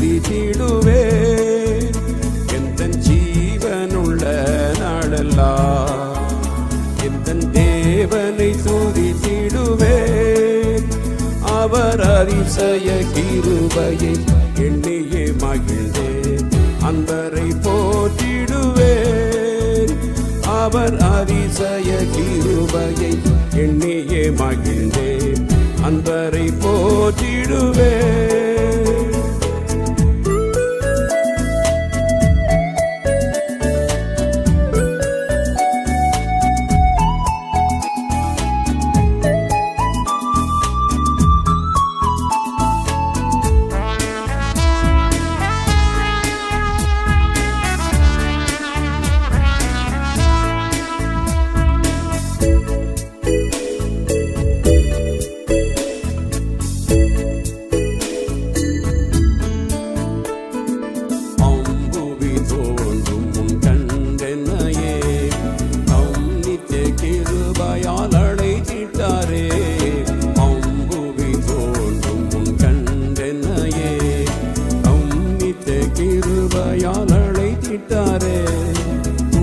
துதித்திடுவேன் எந்தன் ஜீவனுள்ள நாளெல்லாம் எந்தன் தேவனை துதித்திடுவேன் அவர் அதிசய கிருபையை எண்ணியே மகிழ்ந்தேன் அன்பரை போற்றிடுவேன் அவர் அதிசய கிருபையை எண்ணியே மகிழ்ந்தேன் அன்பரை போற்றிடுவேன்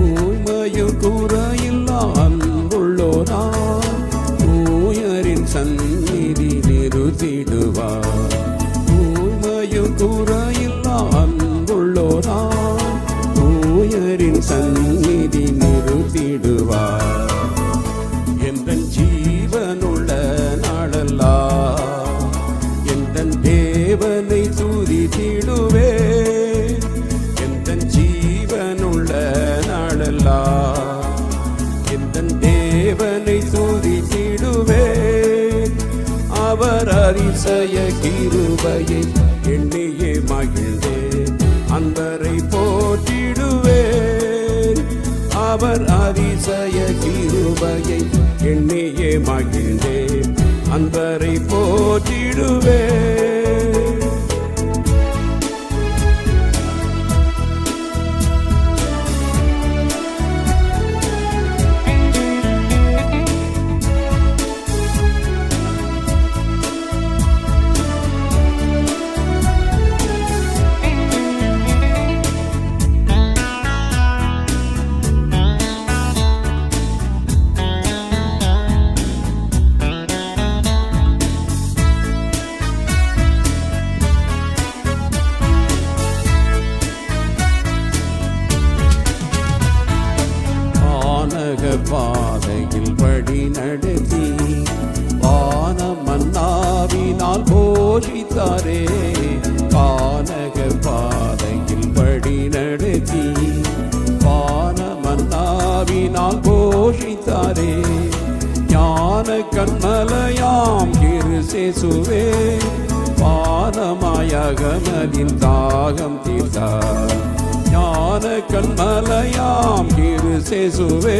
ஊமையும் குறையில்லா அன்புள்ளோரா ஊயரின் சந்நிதி நிறுத்திடுவார் ஊமையும் குறையில்லா அன்புள்ளோரா ஊயரின் சந்நிதி நிறுத்திடுவார் எந்தன் ஜீவனுள்ள நாளெல்லாம் எந்தன் தேவனை துதித்திடுவேன் எந்தன் தேவனை துதித்திடுவேன் அவர் அதிசய கிருபையை எண்ணியே மகிழ்ந்தேன் அன்பரை போற்றிடுவேன் அவர் அதிசய கிருபையை எண்ணியே மகிழ்ந்தேன் அன்பரை போற்றிடுவேன் பாதையில் வழி நடத்தி வான மன்னாவினால் போஷித்தாரே கானக பாதையில் வழி நடத்தி வான மன்னாவினால் போஷித்தாரே ஞான கண்மலையாம் கிருசேசுவே வானமாயகமதின் தாகம் தீர்த்தார் ஞான கண்மலையாம் கிருசேசுவே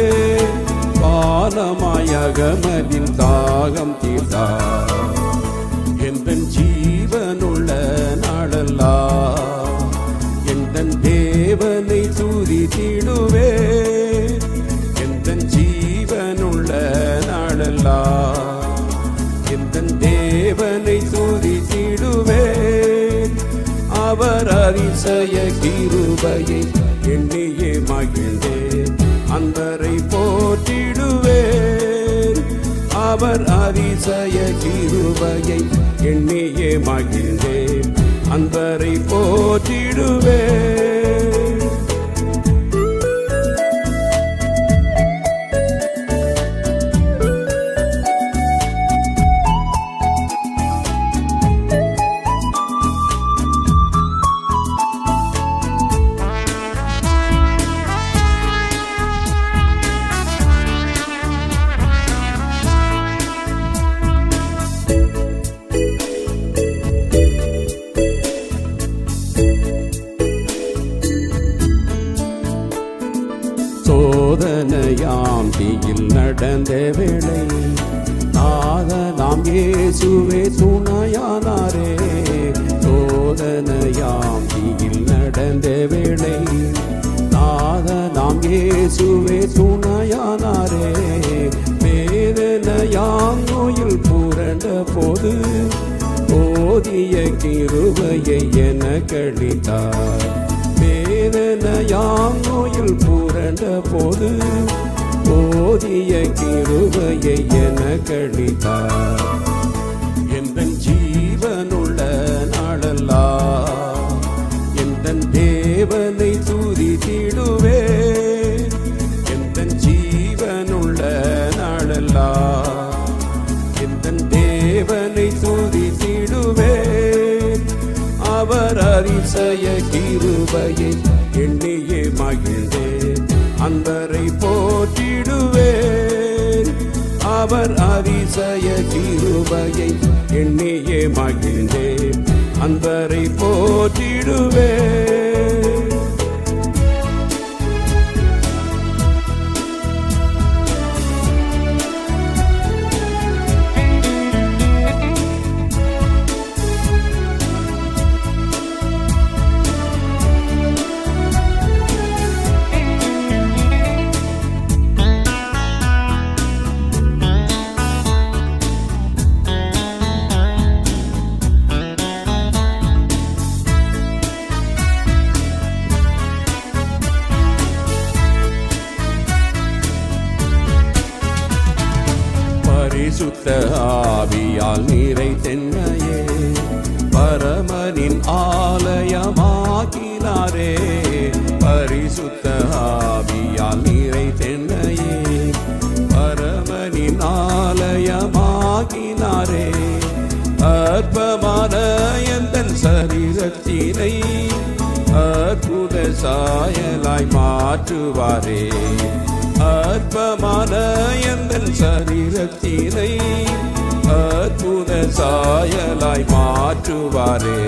வானமாயகமதின் தாகம் தீர்த்தார் எந்தன் ஜீவனுள்ள நாளெல்லாம் எந்தன் தேவனை துதித்திடுவேன் எந்தன் ஜீவனுள்ள நாளெல்லாம் எந்தன் தேவனை துதித்திடுவேன் அவர் அதிசய கிருபையை எண்ணியே மகிழ்ந்தேன் அன்பரை போற்றிடுவேன் அவர் அதிசய கிருபையை எண்ணியே மகிழ்ந்தேன் அன்பரை போற்றிடுவேன் சோதனையாம் தீயில் நடந்த வேளை நாதனாம் இயேசுவே துணையானாரே சோதனையாம் தீயில் நடந்த வேளை நாதனாம் இயேசுவே துணையானாரே வேதனையாம் நோயில் புரண்ட போது போதிய கிருபை கிருபையை எனக்களித்தார். வேதனையாம் நோயில் புரண்ட போது போதிய கிருபையை எனக்களித்தார். எந்தன் ஜீவனுள்ள நாளெல்லாம் எந்தன் தேவனை துதித்திடுவேன். எந்தன் ஜீவனுள்ள நாளெல்லாம் எந்தன் தேவனை துதித்திடுவேன். அவர் அதிசய கிருபையை எண்ணியே மகிழ்ந்தேன், அன்பரை போற்றிடுவேன். அவர் அதிசய கிருபையை எண்ணியே மகிழ்ந்தேன், அன்பரை போற்றிடுவேன். பரிசுத்த ஆவியால் நிறைத்தென்னையே பரமனின் ஆலயமாக்கினாரே. பரிசுத்த ஆவியால் நிறைத்தென்னையே பரமனின் ஆலயமாக்கினாரே. அற்பமான எந்தன் சரீரத்தினை அற்புத சாயலாய் மாற்றுவாரே. அற்பமான எந்தன் சரீரத்தினை அற்புத சாயலாய் மாற்றுவாரே.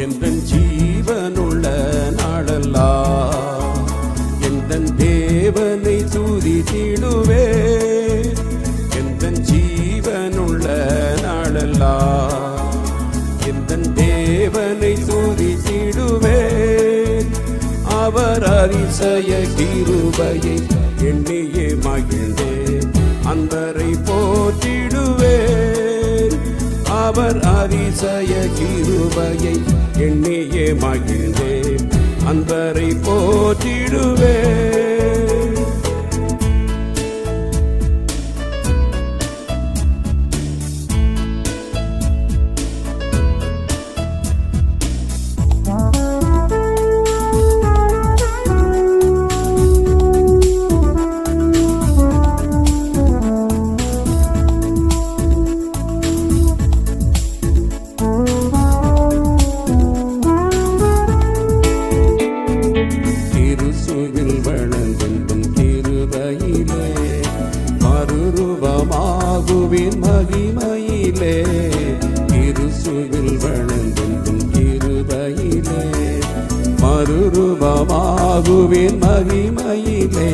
எந்தன் ஜீவனுள்ள நாளெல்லாம் எந்தன் தேவனை துதித்திடுவேன். எந்தன் ஜீவனுள்ள நாளெல்லாம் எந்தன் தேவனை துதித்திடுவேன். அவர் அதிசய கிருபையை எண்ணியே மகிழ்ந்தேன், அன்பரை போற்றிடுவேன். அவர் அதிசய கிருபையை எண்ணியே மகிழ்ந்தேன், அன்பரை போற்றிடுவேன். மறுரூபமாகுவின் மகிமையிலே கிறிஸ்துவில் வளர்ந்தென்றும் கிருபையிலே. மறுரூபமாகுவின் மகிமையிலே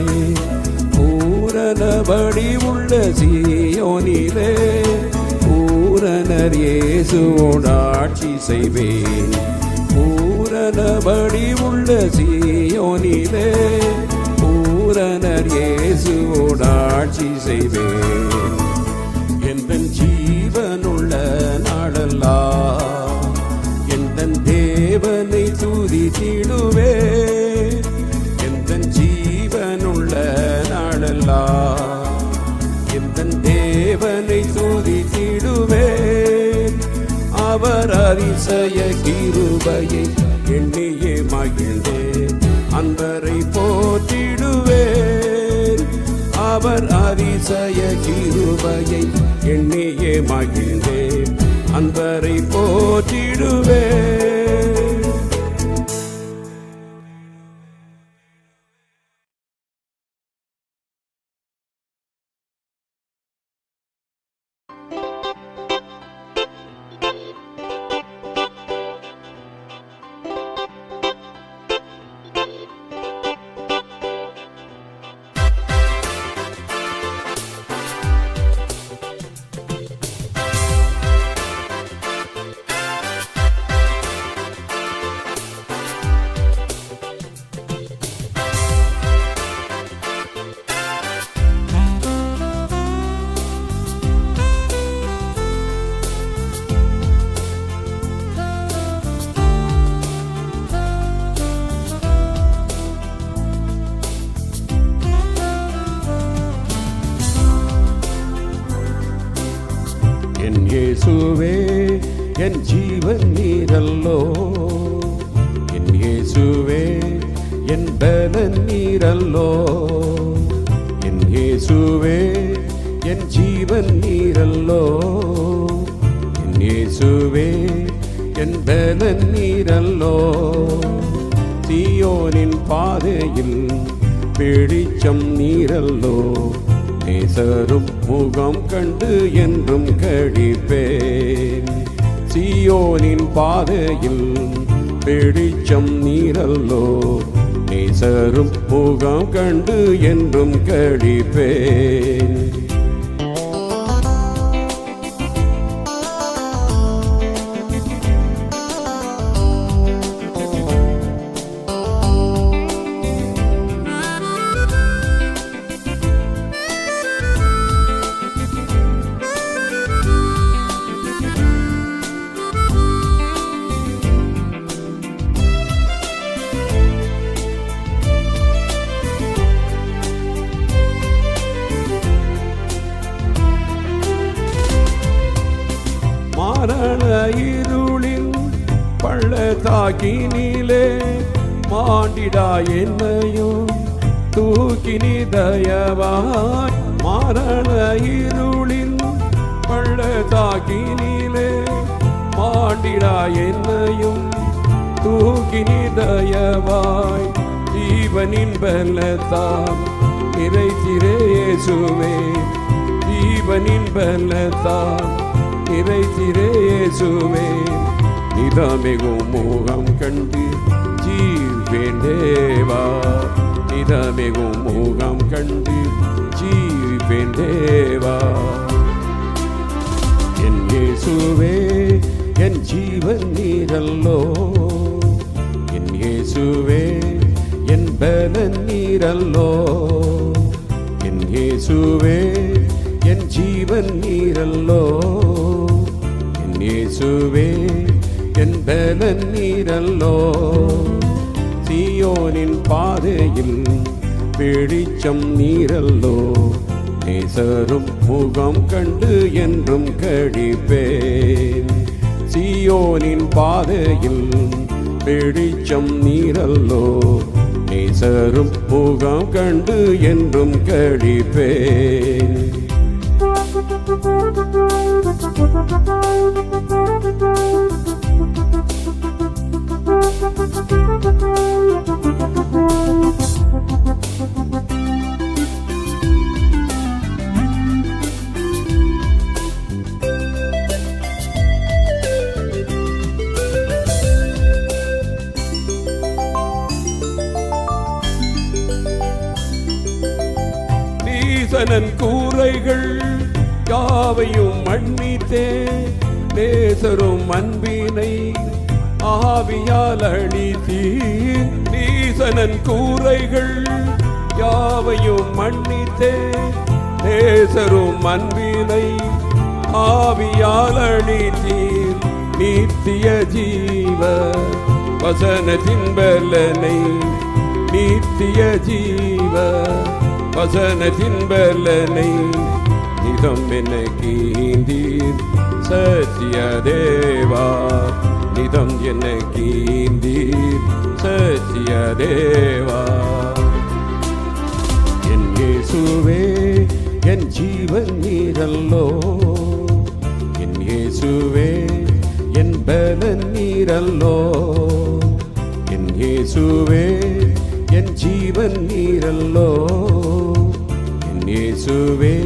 பூரணபடி உள்ள சீயோனிலே பூரணர் இயேசுவோடு ஆட்சி செய்வேன். பூரணபடி உள்ள சீயோனிலே பூரணர் இயேசுவோடு ஆட்சி செய்வேன். எந்தன் ஜீவனுள்ள நாளெல்லாம் எந்தன் தேவனை துதித்திடுவேன். எந்தன் ஜீவனுள்ள நாளெல்லாம் எந்தன் தேவனை துதித்திடுவேன். அவர் அதிசய கிருபையை எண்ணியே மகிழ்ந்தேன், அன்பரை போற்றிடுவேன். அவர் அதிசய கிருபையை எண்ணியே மகிழ்ந்தேன், அன்பரை போற்றிடுவேன். நீரல்லோ என் இயேசுவே என் பலன் நீரல்லோ என் இயேசுவே என் ஜீவன் நீரல்லோ என் இயேசுவே என் பலன் நீரல்லோ சீயோனின் பாதையில் வெளிச்சம் நீரல்லோ நேசரும் முகம் கண்டு என்றும் கழிப்பேன் சீயோனின் பாதையில் வெளிச்சம் நீரல்லோ நேசரும் முகம் கண்டு என்றும் கழிப்பேன் மரண இருளின் பள்ளத்தாக்கினிலே மாண்டிடா என்னையும் தூக்கினி தயவாய் மரண இருளின் பள்ளத்தாக்கினிலே மாண்டிடா என்னையும் தூக்கினி தயவாய் ஜீவனின் பலத்தால் நிறைத்திரே இயேசுவே ஜீவனின் பலத்தால் நிறைத்திரே இயேசுவே நிதமிகும் முகம் கண்டு ஜீவேன் தேவா நிதமிகும் முகம் கண்டு ஜீவேன் தேவா என் இயேசுவே என் ஜீவன் நீரல்லோ என் இயேசுவே என் பலன் நீரல்லோ என் இயேசுவே என் ஜீவன் நீரல்லோ என் இயேசுவே என் பலன் நீரல்லோ சீயோனின் பாதையில் வெளிச்சம் நீரல்லோ நேசரும் முகம் கண்டு என்றும் கழிப்பேன் சீயோனின் பாதையில் வெளிச்சம் நீரல்லோ நேசரும் முகம் கண்டு என்றும் கழிப்பேன் நீசனன் கூரைகள் யாவையும் மன்னித்தே நேசரும் அன்பினை ஆவியால் அழித்தீர் நீசனன் கூரைகள் யாவையும் மன்னித்தே நேசரும் அன்பினை ஆவியால் அழித்தீர் நித்திய ஜீவ வசனத்தின் பலனை நித்திய ஜீவ வசனத்தின் பலனை நிதம் என கீந்தீர் சத்திய தேவா நிதம் என கீந்தீர் சத்திய தேவா என் இயேசுவே என் ஜீவன் நீரல்லோ என் இயேசுவே என் பலன் நீரல்லோ என் இயேசுவே என் ஜீவன் நீரல்லோ என் இயேசுவே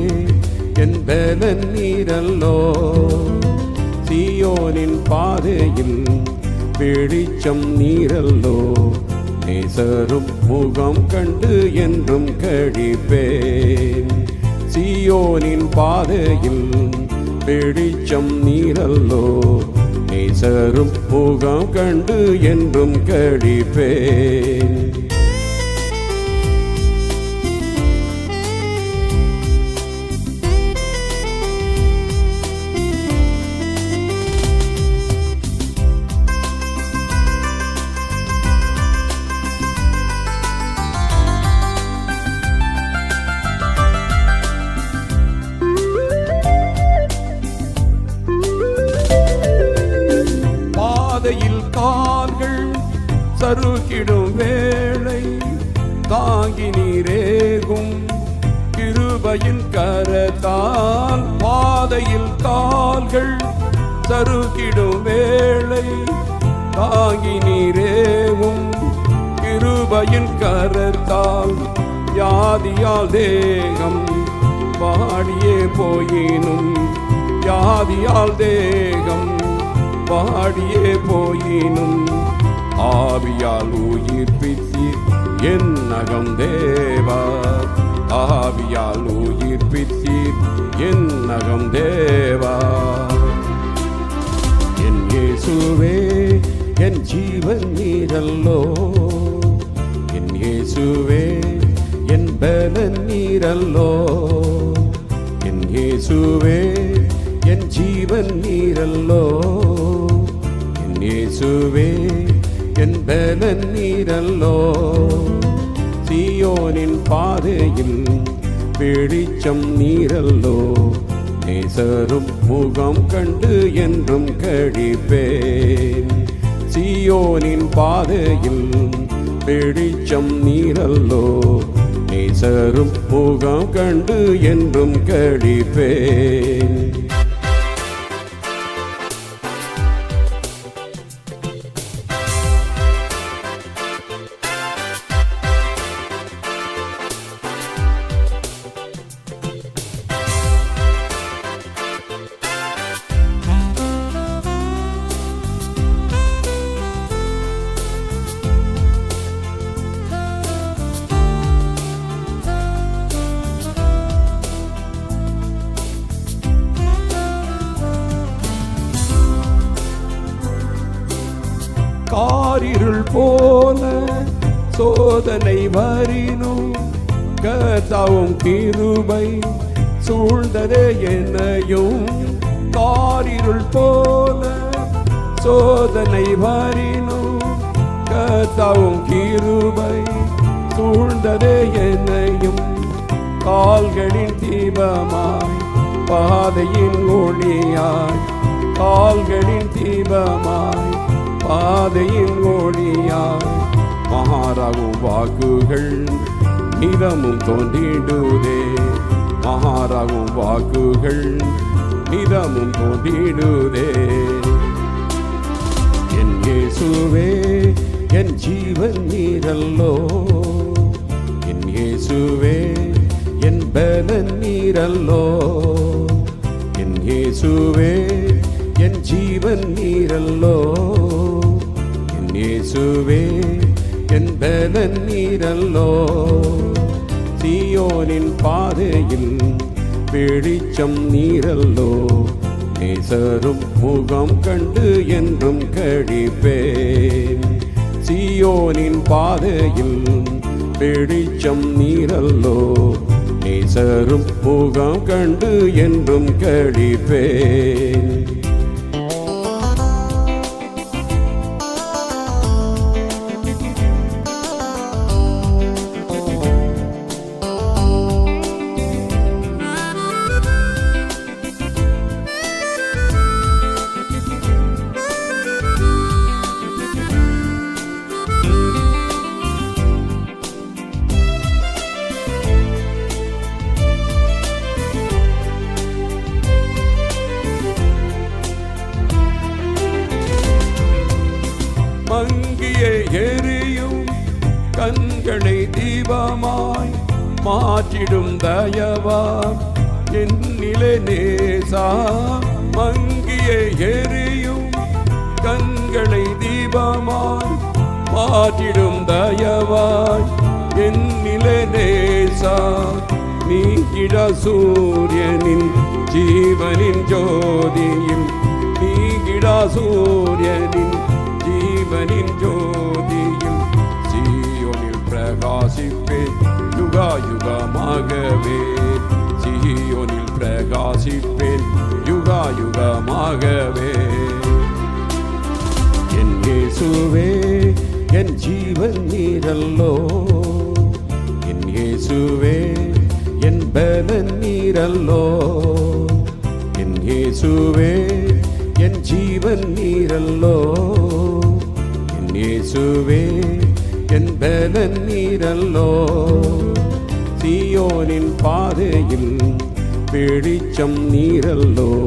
என் பலன் நீரல்லோ சீயோனின் பாதையில் வெளிச்சம் நீரல்லோ நேசரும் முகம் கண்டு என்றும் கழிப்பேன் சீயோனின் பாதையில் வெளிச்சம் நீரல்லோ நேசரும் முகம் கண்டு என்றும் கழிப்பேன் பாதையில் கால்கள் சறுக்கிடும் வேளை தாங்கி நீரேகும் கிருபையின் கரத்தால். பாதையில் கால்கள் சறுக்கிடும் வேளை தாங்கி நீரேகும் கிருபையின் கரத்தால். வியாதியால் தேகம் வாடியே போயினும், வியாதியால் தேகம் வாடியே போயினும், ஆவியால் உயிர்ப்பித்தீர் என் நகம் தேவா. ஆவியால் உயிர்ப்பித்தீர் என் நகம் தேவா. என் இயேசுவே என் ஜீவன் நீரல்லோ, என் இயேசுவே என் பலன் நீரல்லோ, என் இயேசுவே என் ஜீவன் நீரல்லோ, என் இயேசுவே என் பலன் நீரல்லோ. சீயோனின் பாதையில் வெளிச்சம் நீரல்லோ, நேசரும் முகம் கண்டு என்றும் கழிப்பேன். சீயோனின் பாதையில் வெளிச்சம் நீரல்லோ, நேசரும் முகம் கண்டு என்றும் கழிப்பேன். காரிருள் போல சோதனை வரினும், கர்த்தாவும் கிருபை சூழ்ந்ததே என்னையும். காரிருள் போல சோதனை வரினும், கர்த்தாவும் கிருபை சூழ்ந்ததே என்னையும். கால்களின் தீபமாய் பாதையின் ஒளியாய், கால்களின் தீபமாய் பாதையின் ஒளியாய். மகாராகும் வாக்குகள் நிதமும் தோன்றிடுதே, மகாராகும் வாக்குகள் நிதமும் தோன்றிடுதே. என் இயேசுவே என் ஜீவன் நீரல்லோ, என் இயேசுவே என் பலன் நீரல்லோ, என் இயேசுவே என் ஜீவன் நீரல்லோ, என் இயேசுவே என் பலன் நீரல்லோ. சீயோனின் பாதையில் வெளிச்சம் நீரல்லோ, நேசரும் முகம் கண்டு என்றும் கழிப்பேன். சீயோனின் பாதையில் வெளிச்சம் நீரல்லோ, நேசரும் முகம் கண்டு என்றும் கழிப்பேன். மங்கியே எரியும் கண்களை தீபமாய் மாற்றிடும் தயவா என்னிலே நேசா. மங்கியே எரியும் கண்களை தீபமாய் மாற்றிடும் தயவாய் என்னிலே நேசா. நீங்கிட சூரியனின் ஜீவனின் ஜோதியில், நீங்கிட சூரியனின் ஜீவனின் ஜோதியில், சீயோனில் பிரகாசிப்பேன் யுகாயுகமாகவே. சீயோனில் பிரகாசிப்பேன் யுகாயுகமாகவே. என் இயேசுவே என் ஜீவன் நீரல்லோ, என் இயேசுவே என் பலன் நீரல்லோ, என் இயேசுவே என் ஜீவன் நீரல்லோ, என் பலன் நீரல்லோ. சீயோனின் பாதையில் வெளிச்சம் நீரல்லோ.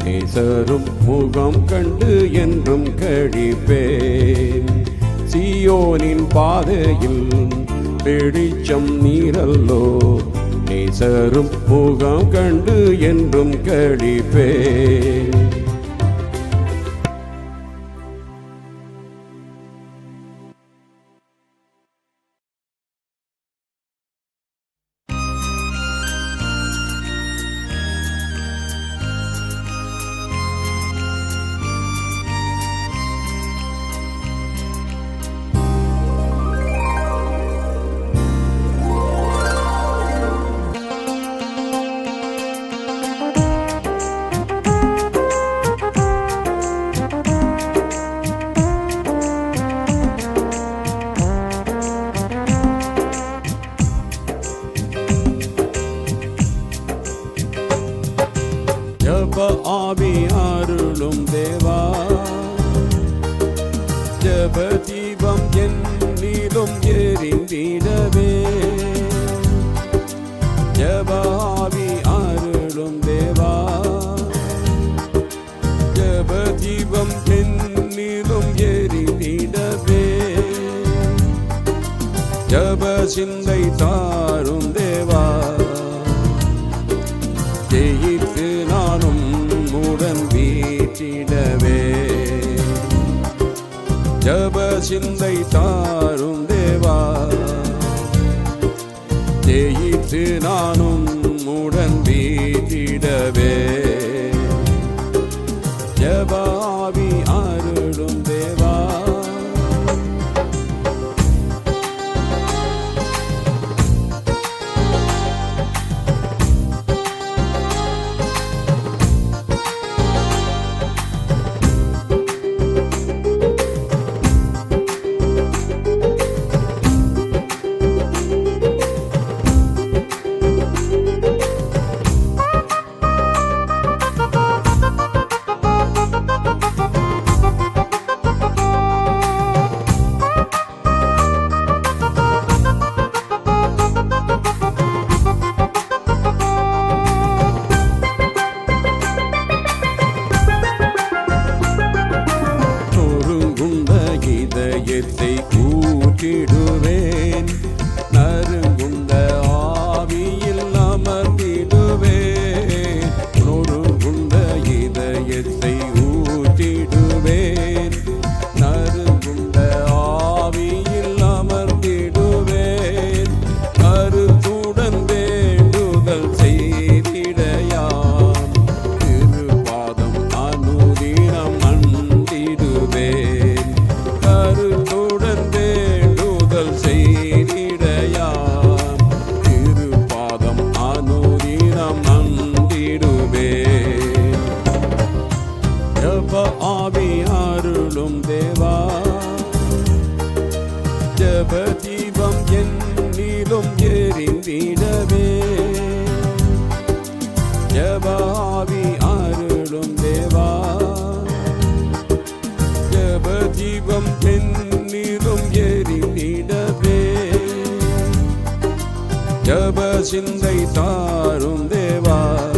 நேசரும் முகம் கண்டு என்றும் கழிப்பேன். சீயோனின் பாதையில் வெளிச்சம் நீரல்லோ. நேசரும் முகம் கண்டு என்றும் கழிப்பேன். ஜப ஆவி அருளும் தேவா. ஜப தீபம் என்னிலும் எரிந்திடவே. ஜப ஆவி அருளும் தேவா. ஜப தீபம் என்னிலும் எரிந்திடவே. ஜப சிந்தை தாரும் தேவா. ஜெயித்து நானும் உடன் வீற்றிடவே. ஜப சிந்தை தாரும் தேவா. ஜெயித்து நானும் உடன் வீற்றிடவே. ஜப ஆவி அருளும் தேவா. இதயத்தை ஊற்றிடுவேன். நறுங்குண்ட ஆவியில் அமர்ந்திடுவேன். நொறுங்குண்ட இதயத்தை ஊற்றிடுவேன். நறுங்குண்ட ஆவியில் அமர்ந்திடுவேன். கருத்துடன் வேண்டுதல் செய்திடையாம் திருப்பாதம் அனுதினம் அண்டிடுவேன். கருத்துடன் வேண்டுதல் செய்திடையாம் திருப்பாதம் அனுதினம் அண்டிடுவேன். ஜப ஆவி அருளும் தேவா. ஜப தீபம் என்னிலும் எரிந்திடவே. ஜப ஆவி அருளும் தேவா. ஜப தீபம் என்னிலும் எரிந்திடவே. ஜப சிந்தை தாரும் தேவா.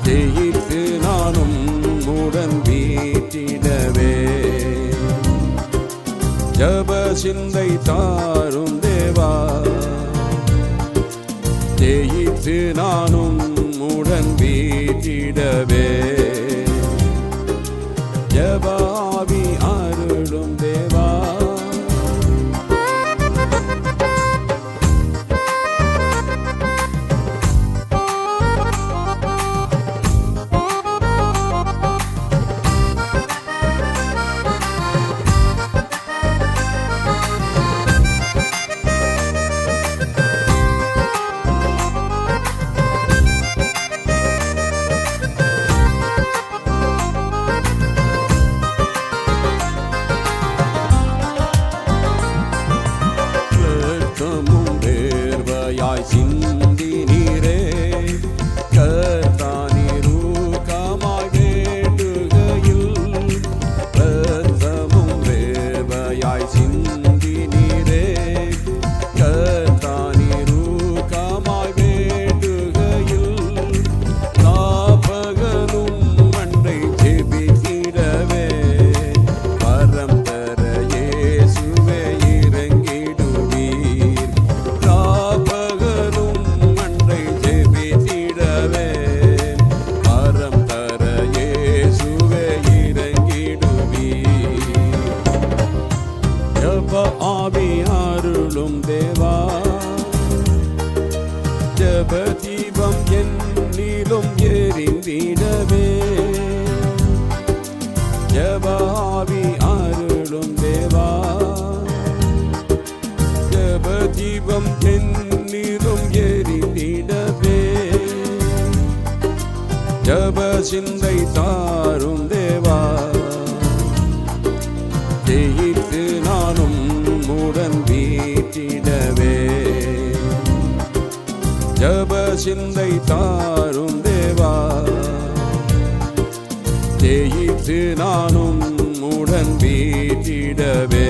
ஜெயித்து நானும் உடன் வீற்றிடவே. ஜப சிந்தை தாரும் தேவா. ஜெயித்து நானும் உடன் வீற்றிடவே. ஜப ஆவி அருளும் தேவா. ஜபாவி அருளும் தேவா ஜப தீபம் என்னிலும் எரிந்திடவே ஜப சிந்தை தாரும் தேவா ஜெயித்து நானும் உடன் வீட்டிடவே ஜப சிந்தை தாரும் தேவா ஜெயித்து நானும் உடன் வீட்டிடவே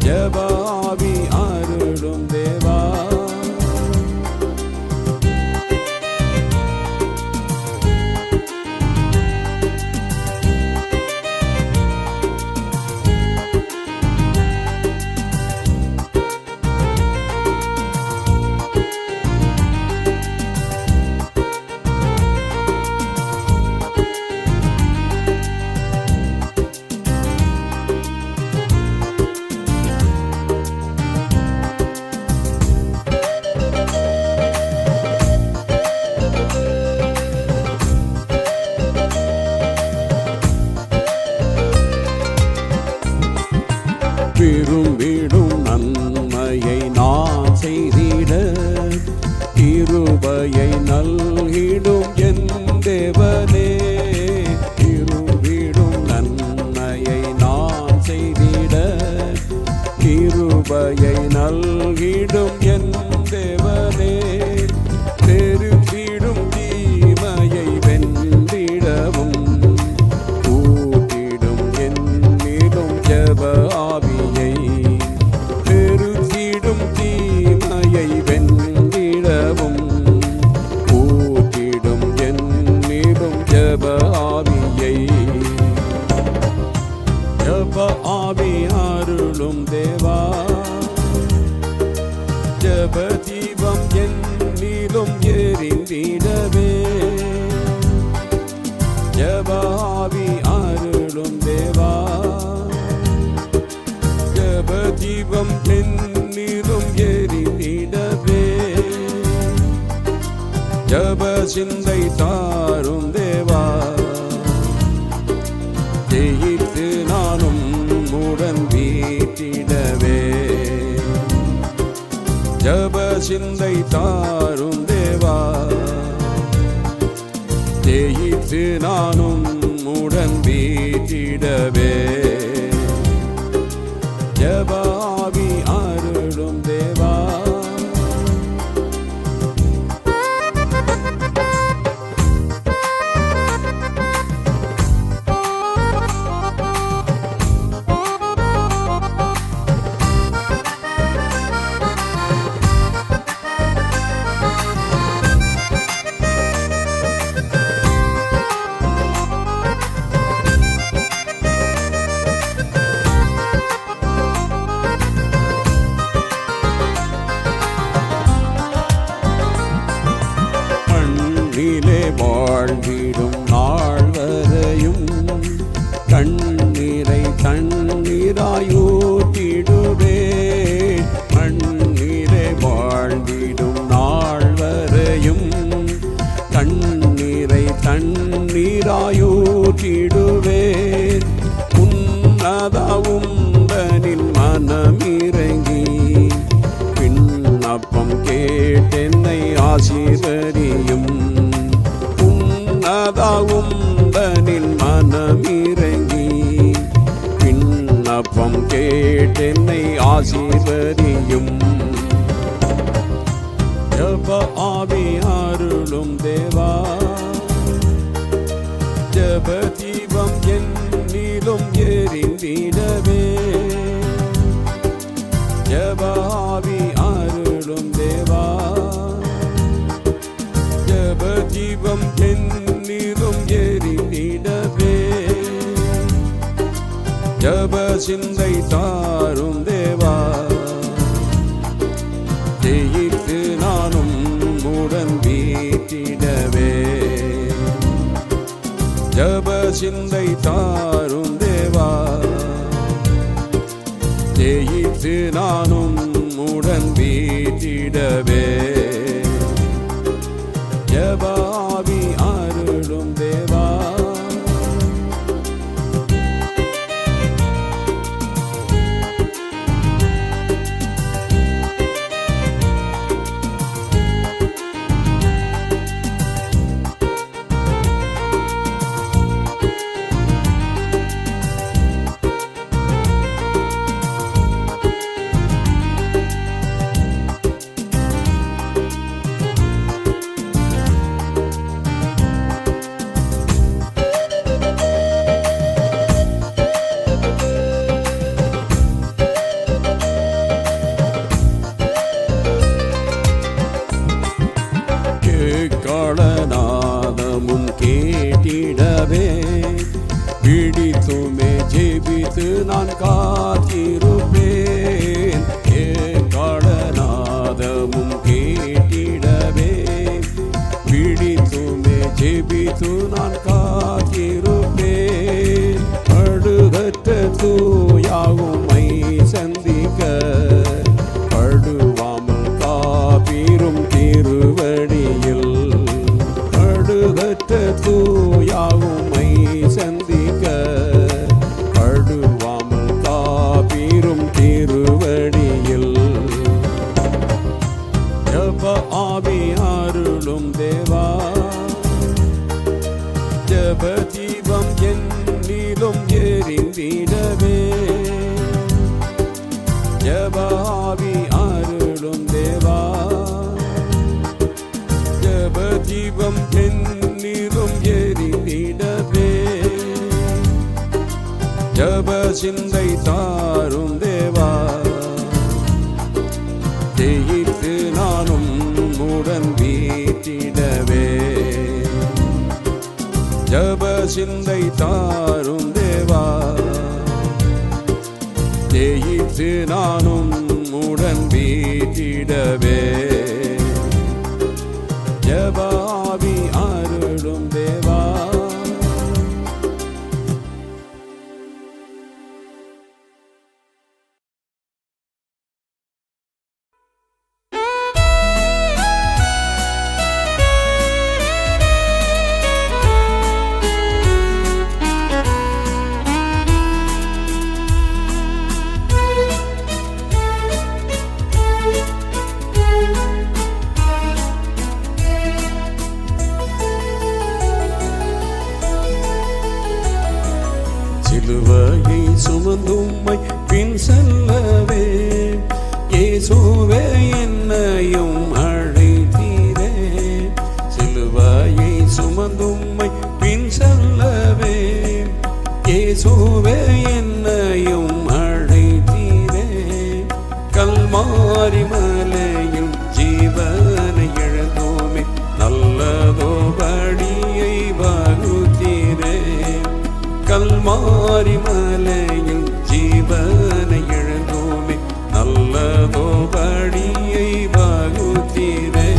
ஜபாவி அருளும் தேவா விரும்பிடும் நன்மையை நான் செய்திட கிருபையை நல்கிடும் என் தேவனே விரும்பிடும் நன்மையை நான் செய்திட கிருபையை நல்கிடும் என் தேவனே பெருகிடும் தீமையை வென்றிடவும் கூட்டிடும் என்னிலும் ஜப ஆவியை பெருகிடும் தீமையை வென்றிடவும் கூட்டிடும் என்னிலும் ஜப ஆவியை ஜப ஆவி அருளும் தேவா ஜப தீபம் என்னிலும் எரிந்திடவே ஜப ஆவி அருளும் தேவா ஜப தீபம் என்னிலும் எரிந்திடவே ஜப சிந்தை தாரும் தேவா ஜெயித்து நானும் உடன் வீட்டிடவே ஜப சிந்தை தாரும் தேவா ஜெயித்து நானும் உடன் வீட்டிடவே ஜபாவி அருளும் தேவா வாழ்ந்திடும் நாள் வரையும் கண்ணீரை தண்ணீராயூட்டிடுவே மண்ணீரை வாழ்ந்திடும் நாள் வரையும் கண்ணீரை தண்ணீராயூட்டிடுவே உன்னதாவும் தனின் மனமிறங்கி விண்ணப்பம் கேட்டென்னை ஆசீர்வதியும் உன்னதாவும் தனின் மனமிறங்கி விண்ணப்பம் கேட்டென்னை ஆசீர்வதியும் ஜப ஆவி அருளும் தேவா ஜப தீபம் என்னிலும் எரிந்திடவே ஜப ஆவி அருளும் தேவா ஜப தீபம் என்னிலும் எரிந்திடவே ஜப சிந்தை தாரும் தேவா ஜெயித்து நானும் உடன் வீட்டிடவே ஜப சிந்தை தாரும் தேவா ஜெயித்து நானும் உடன் வீட்டிடவே ஜபாவி அருளும் தேவா பிடித்துமே ஜெபித்து நான் காத்திருப்பேன். என் கடநாதமும் கேட்டிடவே பிடித்துமே ஜெபித்து நான் காத்திருப்பேன். படுகற்ற தூயாவுமை சந்திக்க படுவாமல் காப்பீரும் திருவடியில். படுகற்ற தூயாவுமை சந்திக்க படுவாமல் காப்பீரும் திருவடியில். ஜப ஆவி அருளும் தேவா, ஜப தீபம் என்னிலும் எரிந்திடவே. ஜப ஆவி அருளும் தேவா, ஜப தீபம் என்னிலும் எரிந்திடவே. ஜப சிந்தை தாரும் தேவா, ஜெயித்து நானும் உடன் வீட்டிடவே. ஜப சிந்தை தாரும் தேவா, ஜெயித்து நானும் உடன் வீட்டிடவே. ஜப ஆவி அருளும் தேவா. சிலுவையை சுமந்தும்மை பின் செல்லவே இயேசுவே என்னையும் அழைத்தீரே. சிலுவையை சுமந்தும்மை பின் செல்லவே இயேசுவே என்னையும் அழைத்தீரே. கல்வாரி மலையில் ஜீவனை இழந்தோமே நல்லதோ வழியை வகுத்தீரே. கல்வாரி மலையில் ஜீவனை இழந்தோமே நல்லதோ வழியை வகுத்தீரே.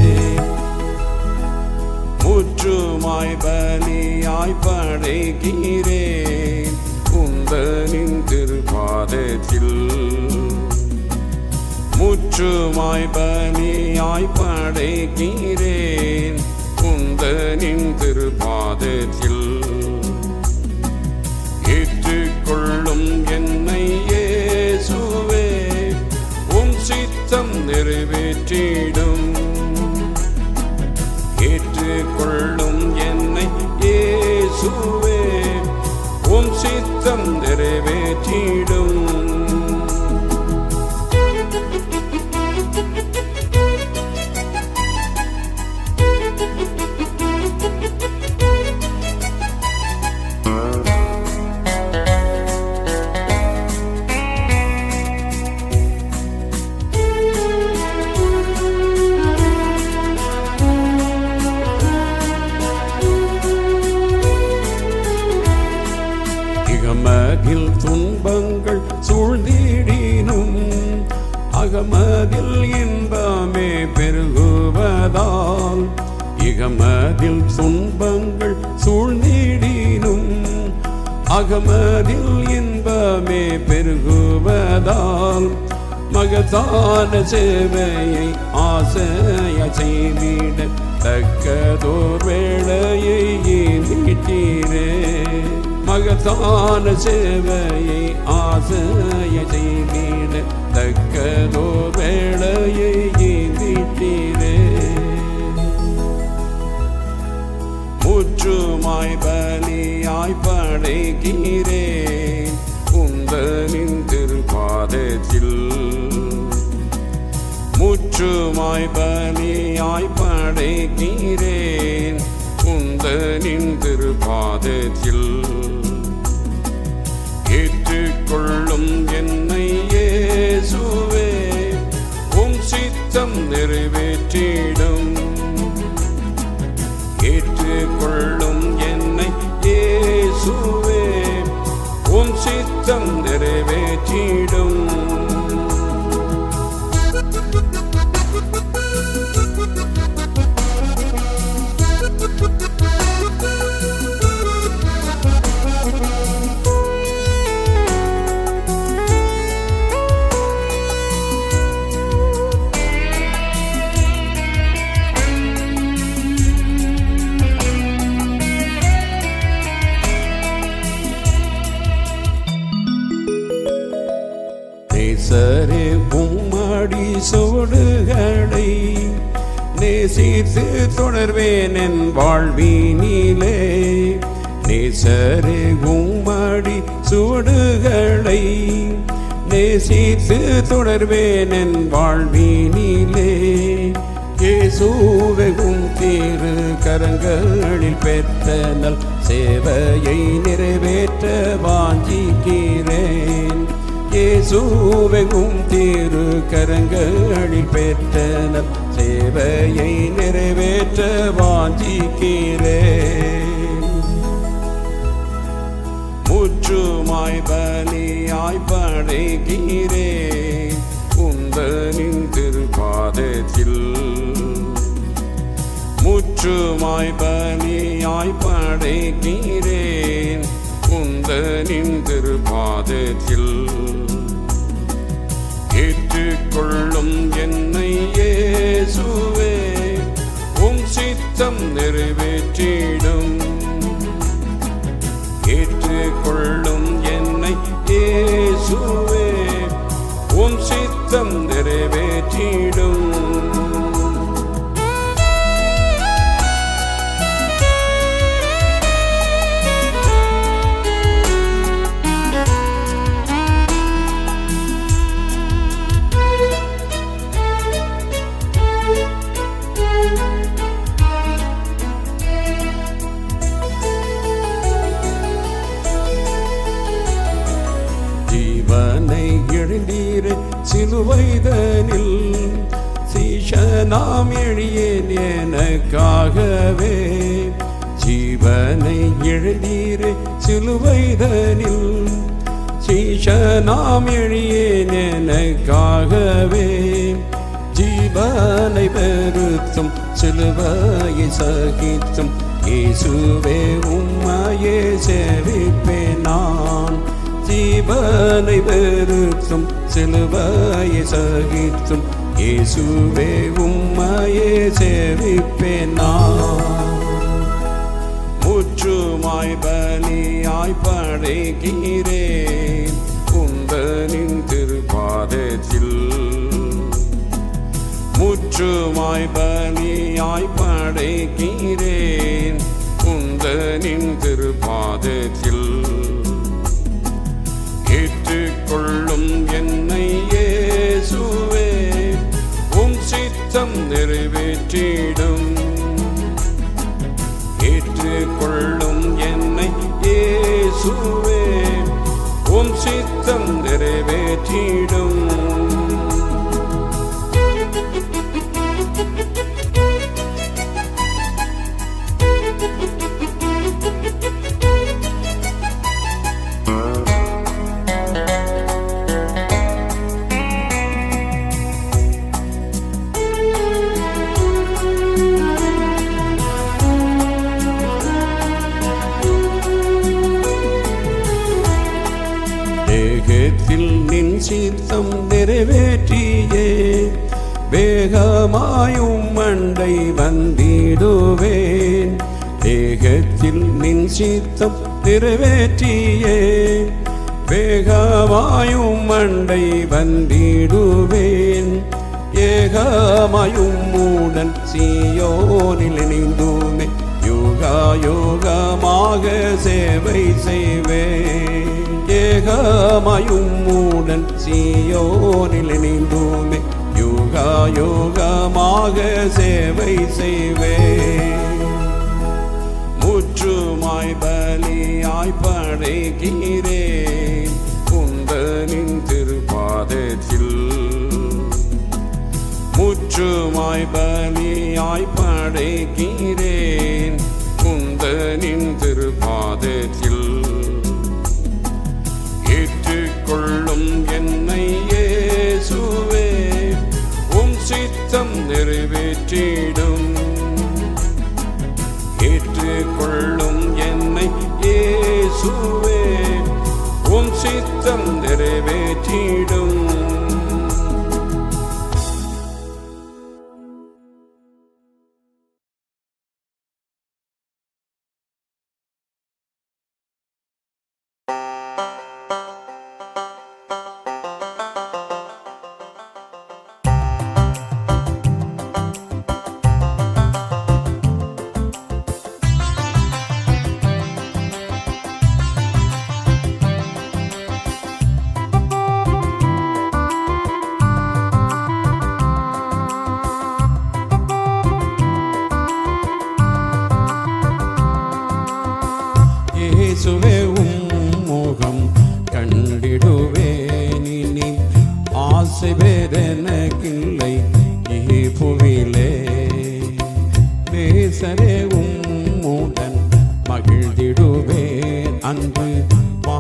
முற்றுமாய் பலியாய் படைக்கிறேன் உந்தனின் திருப்பாதத்தில். முற்றுமாய் பலியாய் படைக்கிறேன் உந்தனின் திருப்பாதத்தில். ஏற்றுக்கொள்ளும் என்னை இயேசுவே, உம் சித்தம் நிறைவேற்றிடும். ஏற்றுக்கொள்ளும் என்னை இயேசுவே, உம் சித்தம் நிறைவேற்றிடும். இகமதில் துன்பங்கள் சூழ்ந்திடினும் அகமதில் இன்பமே பெருகுவதால். இகமதில் துன்பங்கள் சூழ்ந்திடினும் அகமதில் இன்பமே பெருகுவதால். மகத்தான சேவையை ஆசைய செய்திட தக்கதோர் வேளையை நீட்டீரே. மகத்தான சேவையை ஆசைய செய்திட தக்கதோர் வேளையை நீட்டீரே. முற்றுமாய் பலியாய் படைக்கிறேன் உந்தனின் திருப்பாதத்தில். முற்றுமாய் பலியாய் படைக்கிறேன் உந்தனின் திருப்பாதத்தில். ஏற்றுக்கொள்ளும் என்னை இயேசுவே, உம் சித்தம் நிறைவேற்றிடும். ஏற்றுக்கொள்ளும் என்னை இயேசுவே, நேசரே உம்மடி சுவடுகளை நேசித்து தொடர்வேன் என் வாழ்வினிலே. நேசரே உம்மடி சுவடுகளை நேசித்து தொடர்வேன் என் வாழ்வினிலே. இயேசுவே உம் திரு கரங்களில் பெற்ற நல் சேவையை நிறைவேற்ற வாஞ்சிக்கிறேன். இயேசுவே உம் திரு கரங்களில் பெற்ற நல் சேவையை நிறைவேற்ற வாஞ்சிக்கிறேன். முற்றுமாய் பலியாய் படைக்கிறேன் உந்தனின் திருப்பாதத்தில். முற்றுமாய் பலியாய் படைக்கிறேன் உந்தனின் திருப்பாதத்தில். ஏற்றுக்கொள்ளும் என்னை இயேசுவே உம் சித்தம் நிறைவேற்றிடும். ஏற்றுக்கொள்ளும் என்னை இயேசுவே உம் சித்தம் நிறைவேற்றிடும். சிலுவைதனில் சீஷனாம் எழியேன் எனக்காகவே. ஜீவனை எழுந்தீரே சிலுவைதனில் சீஷனாம் எழியேன் எனக்காகவே. ஜீவனை பெருத்தும் சிலுவையை சகித்தும் இயேசுவே உம்மையே சேவிப்பேன் நான். ஜீவனை பெருத்தும் சிலுவையை சகித்தும் இயேசுவே உம்மையே சேவிப்பேன் நான். முற்றுமாய் பலியாய் படைக்கிறேன் உந்தனின் திருப்பாதத்தில். முற்றுமாய் பலியாய் படைக்கிறேன் உந்தனின் திருப்பாதத்தில். ஏற்றுக்கொள்ளும் என்னை இயேசுவே உம் சித்தம் நிறைவேற்றிடும். ஏற்றுக்கொள்ளும் என்னை இயேசுவே உம் சித்தம் நிறைவேற்றிடும். நின் சித்தம் நிறைவேற்றியே வேகமாயும் மண்டை வந்திடுவேன். தேகத்தில் நின் சித்தம் நிறைவேற்றியே வேகமாயும் மண்டை வந்திடுவேன். ஏகமாயும் மூடன் சீயோனில் இணைந்துமே யோகா யோகமாக சேவை செய்வேன். ஏகமாயும் மூடன் சீயோனில் இணைந்துமே யோகா யோகமாக சேவை செய்வேன். முற்றுமாய் பலியாய் படைக்கிறேன் உந்தனின் திருப்பாதத்தில். முற்றுமாய் பலியாய் படைக்கிறேன் உந்தனின் திருப்பாதத்தில். ஏற்றுக்கொள்ளும் என்னை இயேசுவே உம் சித்தம் நிறைவேற்றிடும். ஏற்றுக்கொள்ளும் என்னை இயேசுவே உம் சித்தம் நிறைவேற்றிடும்.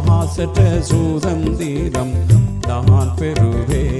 மகாசற்ற சுதந்திரம் நான் பெறுவேன்.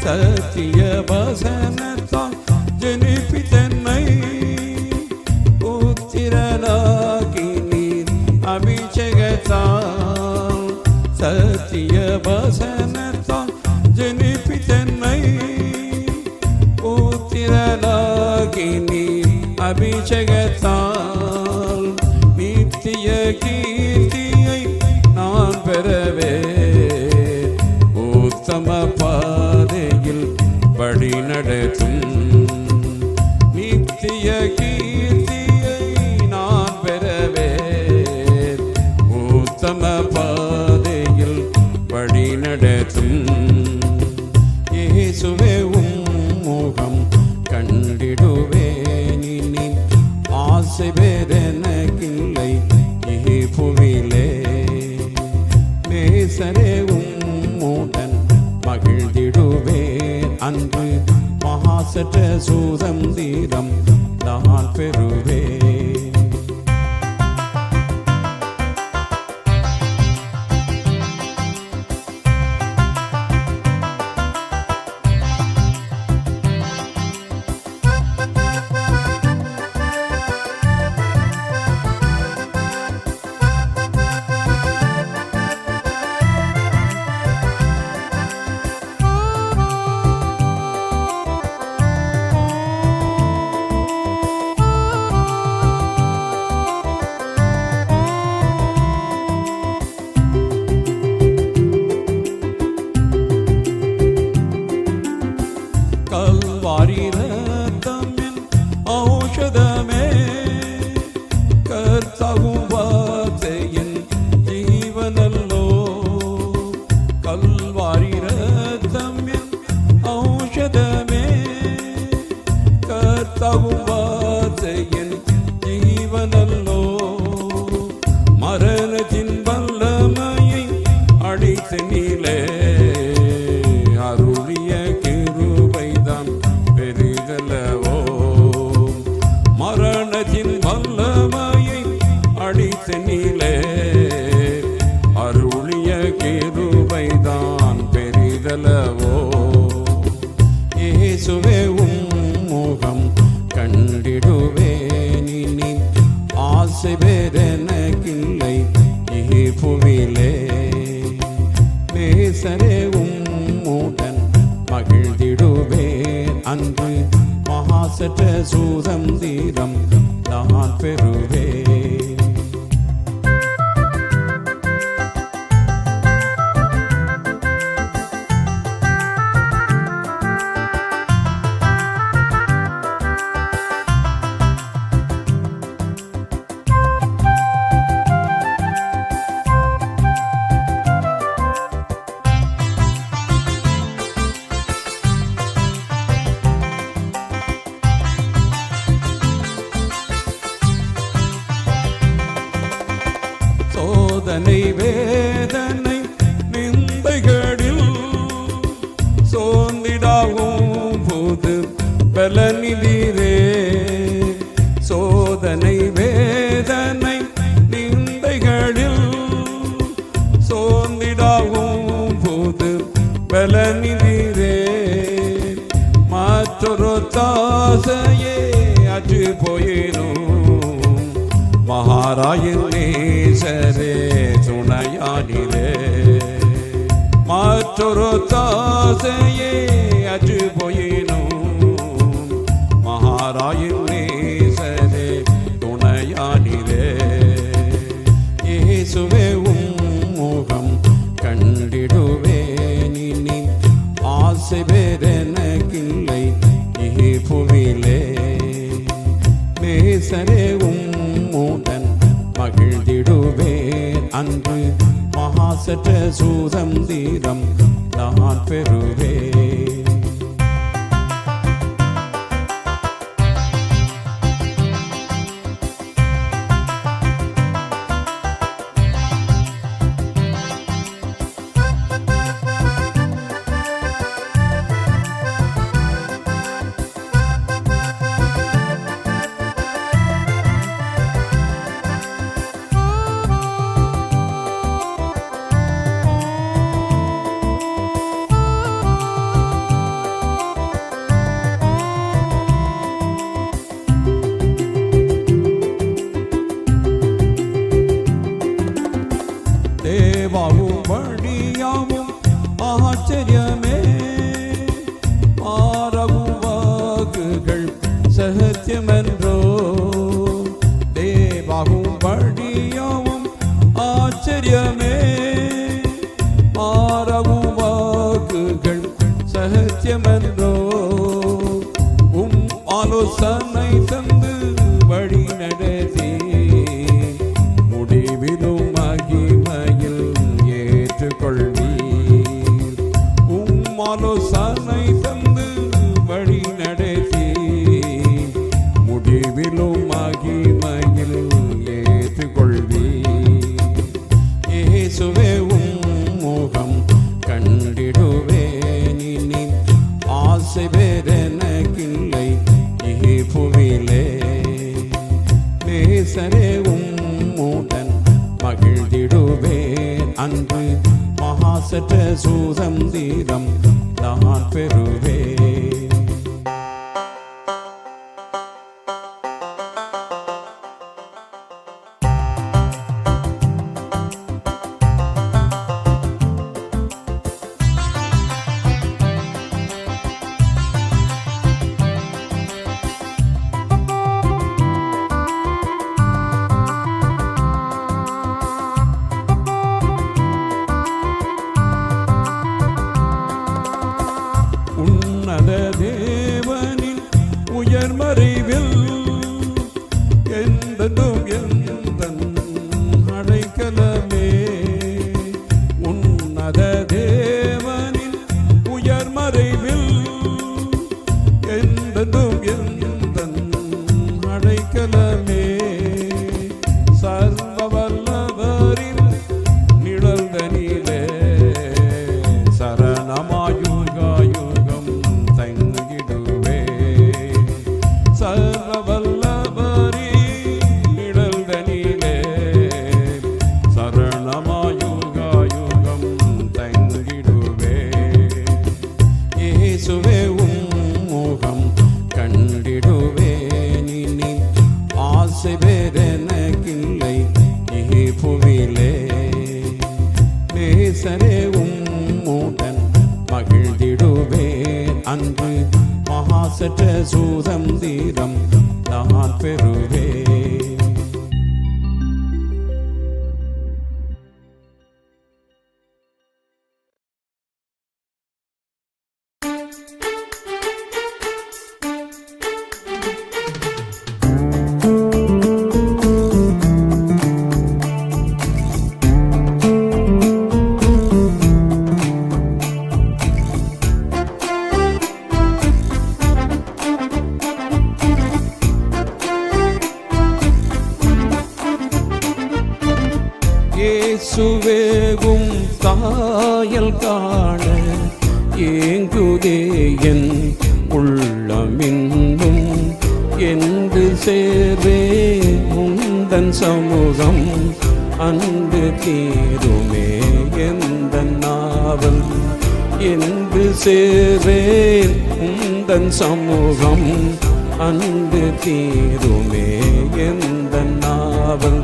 சத்திய வசனத்தால் ஜனிப்பித்தன்னை புத்திரனாகி நீர் அபிஷேகத்தால். சத்திய வசனத்தால் ஜனிப்பித்தன்னை புத்திரனாகி நீர் அபிஷேகத்தால். நித்திய கீர்த்தியை நான் பெறவே உத்தம பாதையில் வழி நடத்தும். நித்திய கீர்த்தியை நான் பெறவே உத்தம பாதையில் வழி நடத்தும். இயேசுவே முகம் கண்டிடுவேன் இனி ஆசை வேறெனக்கில்லை இப்புவிலே. நேசரே உம்முடன் மகிழ்ந்திடுவேன் அன்று மகாசற்ற சுதந்திரம் நான் பெறுவேன். கல்வாரி ரத்தமின் ஔஷதமே கர்த்தாவும் வார்த்தையின் ஜீவனல்லோ. கல்வாரி ரத்தமின் ஔஷதமே கர்த்தாவும் வார்த்தையின் ஜீவனல்லோ. மரணத்தின் வல்லமையை அடித்து நீலே அருளிய கிருபைதான் பெரிதல்லவோ. மரணத்தின் வல்லமையை அடித்து நீலே அருளிய கிருபைதான் பெரிதல்லவோ. இயேசுவே முகம் கண்டிடுவேன் இனி ஆசை வேறெனக்கில்லை இப்புவிலே. நேசரே உம்முடன் மகிழ்ந்திடுவேன் அன்று மகாசற்ற சுதந்திரம் நான் பெறுவேன். சோதனை வேதனை நிந்தைகளில் சோர்ந்திடாவும் போது பலனிதிரே. சோதனை வேதனை நிந்தைகளில் சோர்ந்திடாவும் போது பலனிதிரே. மற்றொரு தாசையே அற்று போயினும் மகாராயின் நேசரே துணையானிலே. மற்றொரு தாசையே அற்று போயினும் மகாராயின் நேசரே துணையானிலே. இயேசுவே முகம் கண்டிடுவேன் இனி ஆசை வேறெனக்கில்லை இப்புவிலே. நேசரே உம்முடன் மகிழ்ந்திடுவேன் அன்று மகாசற்ற சுதந்திரம் நான் பெறுவேன். தேவாவும் வழியாவும் ஆச்சரியமே, மாறவும் வாக்குகள் சத்தியமென்றோ. தேவாவும் வழியாவும் ஆச்சரியமே, மாறவும் வாக்குகள் சத்தியமென்றோ. ஆலோசனை தந்து வழி நடத்தி முடிவிலும் மகிமையில் ஏற்றுக்கொள்வீர். ஆலோசனை தந்து வழி நடத்தி முடிவிலும் மகிமையில் ஏற்றுக்கொள்வீர். இயேசுவே முகம் கண்டிடுவேன், இனி ஆசை வேறெனக்கில்லை புவிலே. நேசரே உம்முடன் மகிழ்ந்திடுவேன், அன்று மகாசற்ற சுதந்திரம் நான் பெறுவேன். தேவனின் உயர்மறைவில் எந்ததும் எந்தன் அடைக்கலமே. உன்னத தேவனின் உயர்மறைவில் எந்ததும் எந்தன் அடைக்கலமே. சர்வ வல்லவரின் நிழல்தனிலே சரணமாயுகாயு சர்வவல்லவரே நிழல்தனிலே சரணமாயுகாயுகம் தங்கிடுவே. இயேசுவே முகம் கண்டிடுவேன், இனி ஆசை வேறெனக்கில்லை புவிலே. நேசரே உம்முடன் மகிழ்ந்திடுவேன், அன்று மகாசற்ற சுதந்திரம் நான் பெறுவேன். இயேசுவேவும் தாயல் காண ஏங்குதே என் உள்ளமின்னும். என்று சேர்வே உந்தன் சமூகம், அன்று தீருமே எந்த நாவல். என்று சேர்வேன் உந்தன் சமூகம், அன்று தீருமே எந்த நாவல்.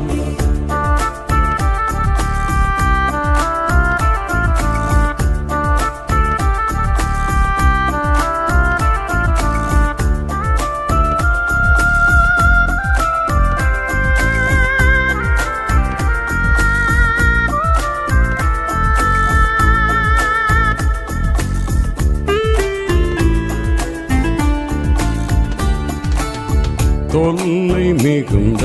தொல்லை மிகுந்த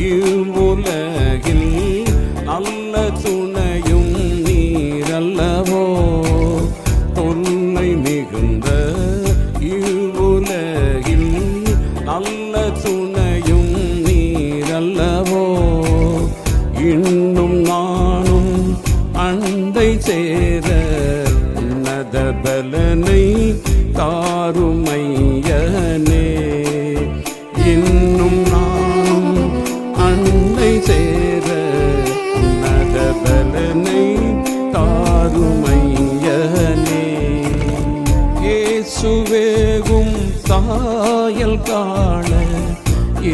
இவ்வுலகில் நல்ல நானும் அண்டை சேர உன்னத பலனை தாருமையனே. இன்னும் நானும் அண்டை சேர உன்னத பலனை தாருமையனே. இயேசுவேகும் சாயல் காண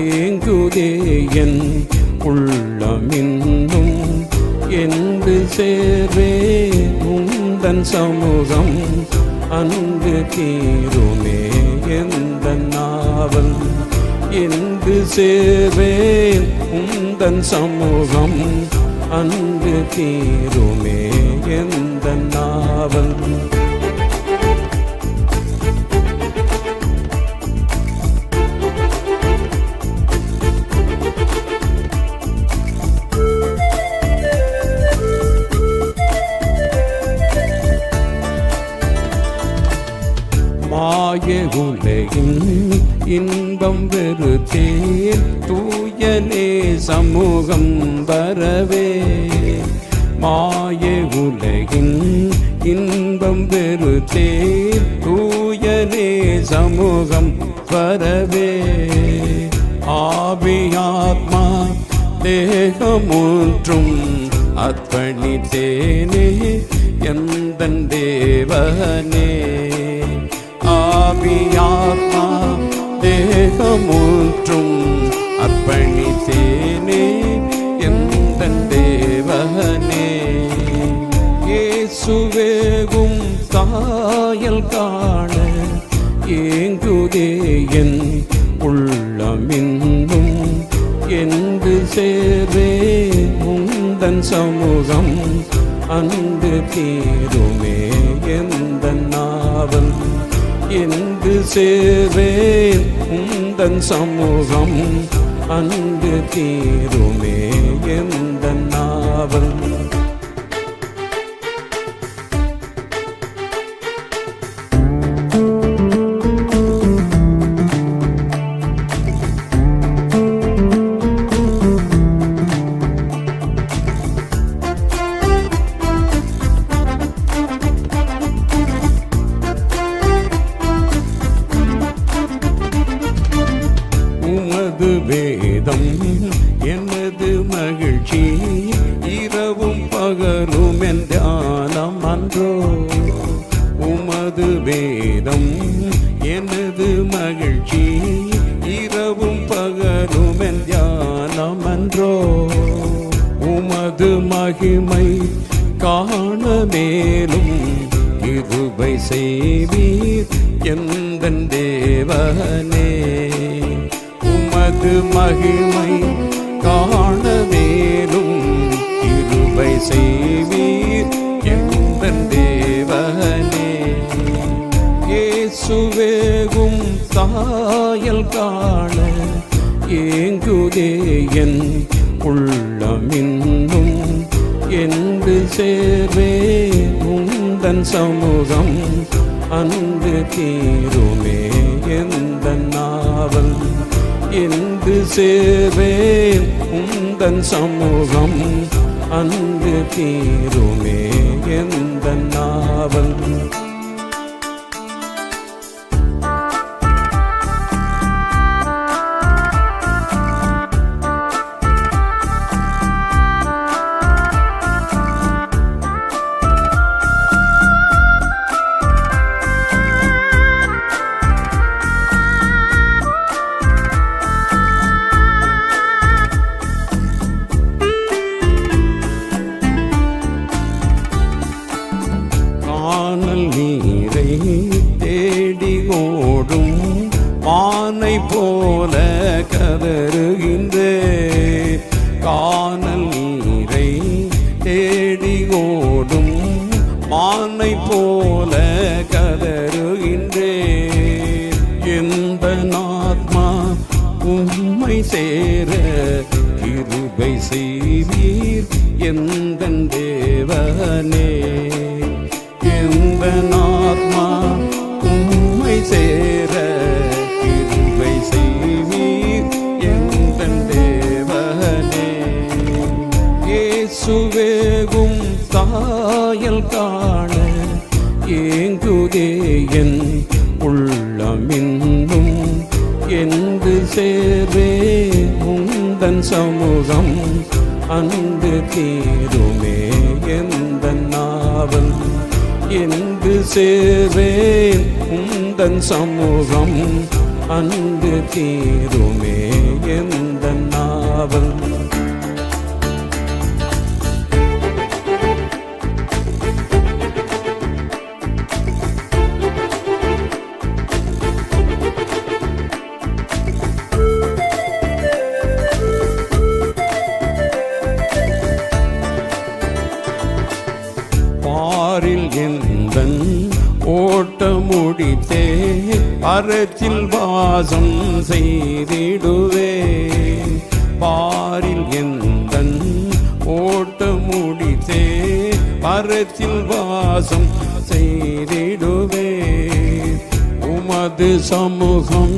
ஏங்குதே என் உள்ளமின்னும். என்று சேர்வே உந்தன் சமூகம் அன்பு தீருமே எந்த நாவல். என்று சேர்வேன் உந்தன் சமூகம் அன்பு தீருமே எந்த நாவல். மாய உலகின் இன்பம் வெறுத்தேன் தூயனே சமூகம் வரவே. மாய உலகின் இன்பம் வெறுத்தேன் தூயனே சமூகம் வரவே. ஆவியாத்மா தேகமூன்றும் அர்ப்பணித்தேனே எந்தன் தேவனே. ஆவியாத்மா தேகமூன்றும் அர்ப்பணித்தேனே எந்தன் தேவனே. இயேசுவேகும் சாயல் காண ஏங்குதே என் உள்ளமின்னும். என்று சேர்வே உந்தன் சமூகம் அன்பு தீருமே எந்த நாவல். என்று சேர்வேன் உந்தன் சமூகம் அன்பு தீருமே எந்த நாவல். வேதம் எனது மகிழ்ச்சி இரவும் பகலும் என் தியானம் அன்றோ. உமது வேதம் எனது மகிழ்ச்சி இரவும் பகலும் என் தியானம் அன்றோ. உமது மகிமை காண மேலும் கிருபை செய்வீர் எந்தன் தேவனே. உமது மகிமை காண மேலும் கிருபை செய்வீர் எந்தன் தேவனே. இயேசுவேகும் சாயல் காண ஏங்குதே என் உள்ளமின்னும். என்று சேர்வே உந்தன் சமூகம் அன்பு தீருமே எந்த நாவல். என்று சேர்வேன் உந்தன் சமூகம் அன்பு தீருமே எந்த நாவல். நீரை தேடி ஓடும் மானை போல கதறுகின்றே. கானல் நீரை தேடி ஓடும் மானை போல கதறுகின்றே. எந்த ஆத்மா உம்மை சேர கிருபை செய்வீர் எந்தன் தேவனே. எந்த ஆத்மா உம்மை சேர கிருபை செய்வீர் எந்தன் தேவனே. இயேசு இயேசுவேகும் சாயல் காண ஏங்குதே என் உள்ளமின்னும் என்று சேர்வே உந்தன் சமூகம் அன்று தீருமே எந்த நாவல் என்று சேர்வேன் உந்தன் சமூகம் அன்று தீருமே எந்த நாவல். பாரில் எந்தன் ஓட்ட முடித்தே பரத்தில் வாசம் செய்திடுவேன். பாரில் எந்தன் ஓட்ட முடித்தே பரத்தில் வாசம் செய்திடுவேன். உமது சமூகம்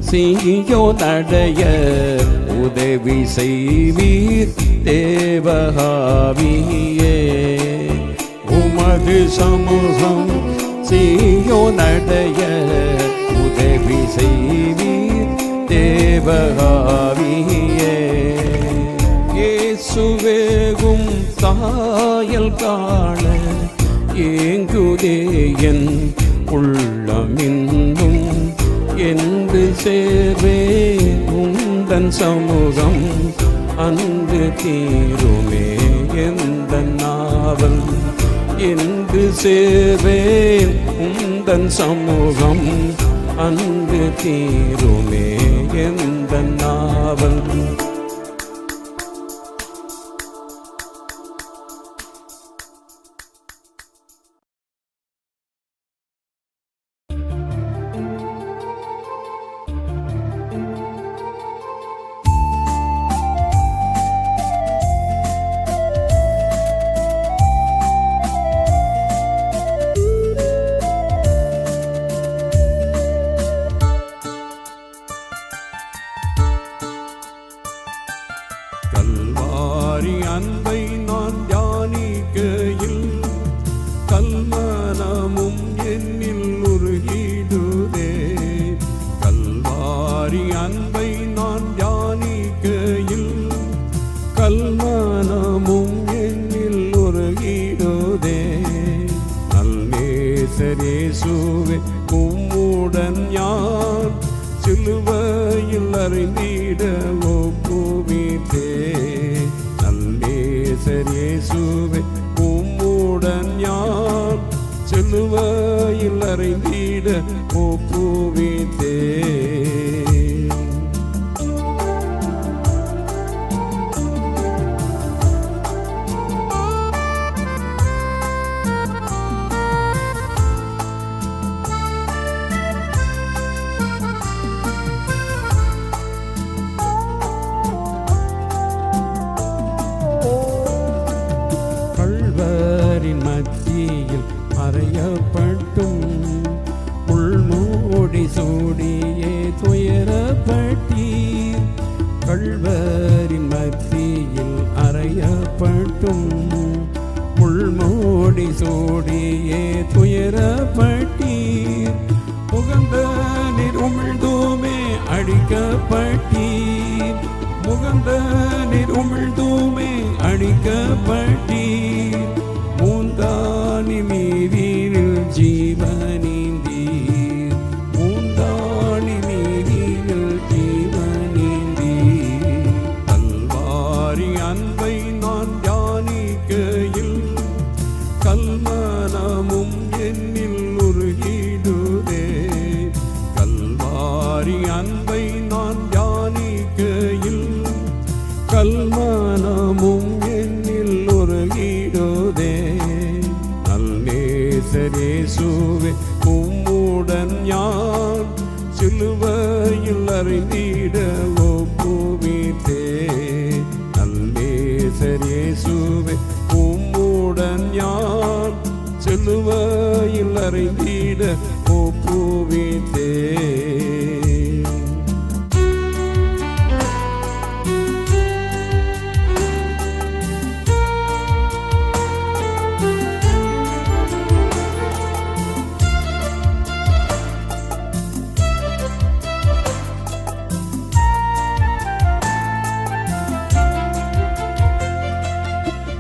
சீயோனடைய உதவி செய்வீர் தேவகாவியே. உமது சமூகம் சீயோனடைய உதவி செய்வீர் தேவகாவியே. இயேசுவேகும் சாயல் காண ஏங்குதே என் உள்ளமின்னும் என்று சேர்வே உந்தன் சமூகம் அன்று தீருமே எந்த நாவல் என்று சேர்வேன் உந்தன் சமூகம் அன்று தீருமே எந்த நாவல். கல்வாரி அன்பை நான் தியானிக்கையில் கல்மனமும் என்னில் உருகிடுதே. கல்வாரி அன்பை நான் தியானிக்கையில் கல்மனமும் என்னில் உருகிடுதே. நல்லேசரேசுவே உம்முடன் யான் சிலுவையில் அறிந்திட ஒப்புவித்தே. நல்லேசரேசுவே உம்முடன் யான் சிலுவையில் அறிந்திட ஒப்புவித்தே. மத்தியில் அறையப்பட்டும் உள்மூடி சூடியே துயரப்பட்டீர். கள்வரின் மத்தியில் அறையப்பட்டும் உள்மூடி சூடியே துயரப்பட்டீர். முகந்த நீர் உமிழ்ந்துமே அடிக்கப்பட்டீர். முகந்த நீர் உமிழ்ந்துமே அடிக்கப்பட்டீர். மூந்தானி மீதினில் ஜீவனீந்தீர். மூந்தானி மீதினில் ஜீவனீந்தீர். கல்வாரி அன்பை நான் தியானிக்கையில் கல்மனமும் என்னில் உருகிடுதே. கல்வாரி அன்பை நான் தியானிக்கையில் கல்மனமும் என்னில் உருகிடுதே. நல்லேசரேசுவே உம்முடன் யான் சிலுவையில் அறிந்திட ஒப்புவித்தே. நல்லேசரேசுவே உம்முடன் யான் சிலுவையில் அறிந்திட ஒப்புவித்தே.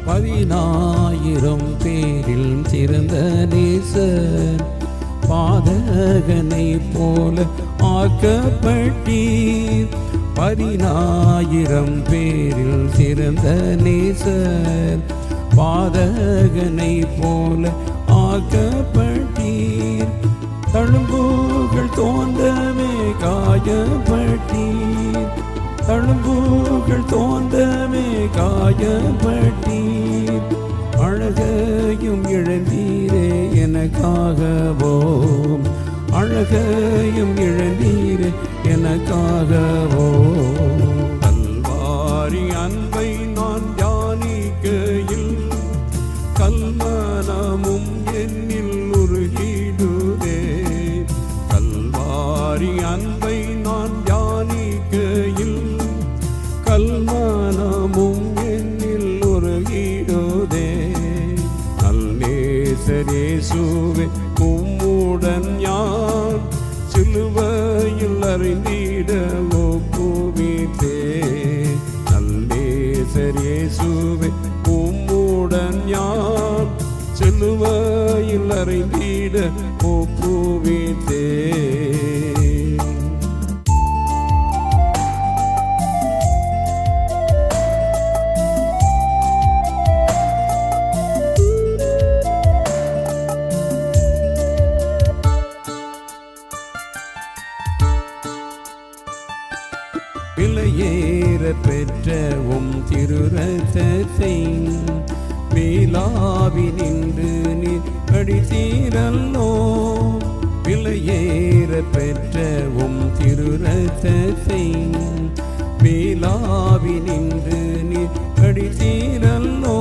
10,000 பேரில் சிறந்த நேசர், பாதகனை போல ஆக்கப்பட்டீர். 10,000 பேரில் சிறந்த நேசர், பாதகனை போல ஆக்கப்பட்டீர். தழும்புகள் தோன்றவே காயப்பட்டீர், தழும்புகள் தோன்றவே காயப்பட்டீர். அழகையும் இழந்தீரே எனக்காகவோ, அழகையும் இழந்தீரே எனக்காகவோ. கல்வாரி அன்பை நான் தியானிக்கையில் கல்மனமும் என்னில் உருகிடுதே. கல்வாரி அன்பை நான் தியானிக்கையில் கல்மனமும் என்னில் உருகிடுதே. நல்லேசரேசுவே உம்முடன் யான் சிலுவையில் அறிந்திட ஒப்புவித்தே. நல்லேசரேசுவே உம்முடன் யான் சிலுவையில் அறிந்திட ஒப்புவித்தே. விலையேற பெற்ற திருரத்தத்தை மேலாவி நின்று நீர் அடித்தீரல்லோ. விலையேற பெற்ற திருரத்தத்தை மேலாவி நின்று நீர் அடித்தீரல்லோ.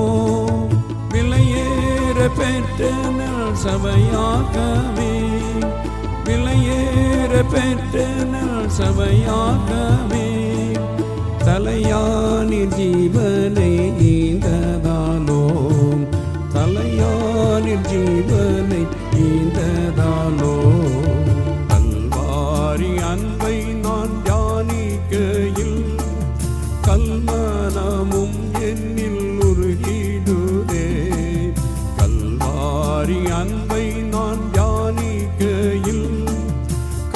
விலையேற பெற்ற நல் சபையாகவே, விலையேற பெற்ற நல் சபையாகவே. தலையானின் ஜீவனை ஈந்ததாலோ, தலையானின் ஜீவனை ஈந்ததாலோ. கல்வாரி அன்பை நான் தியானிக்கையில் கல்மனமும் என்னில் உருகிடுதே. கல்வாரி அன்பை நான் தியானிக்கையில்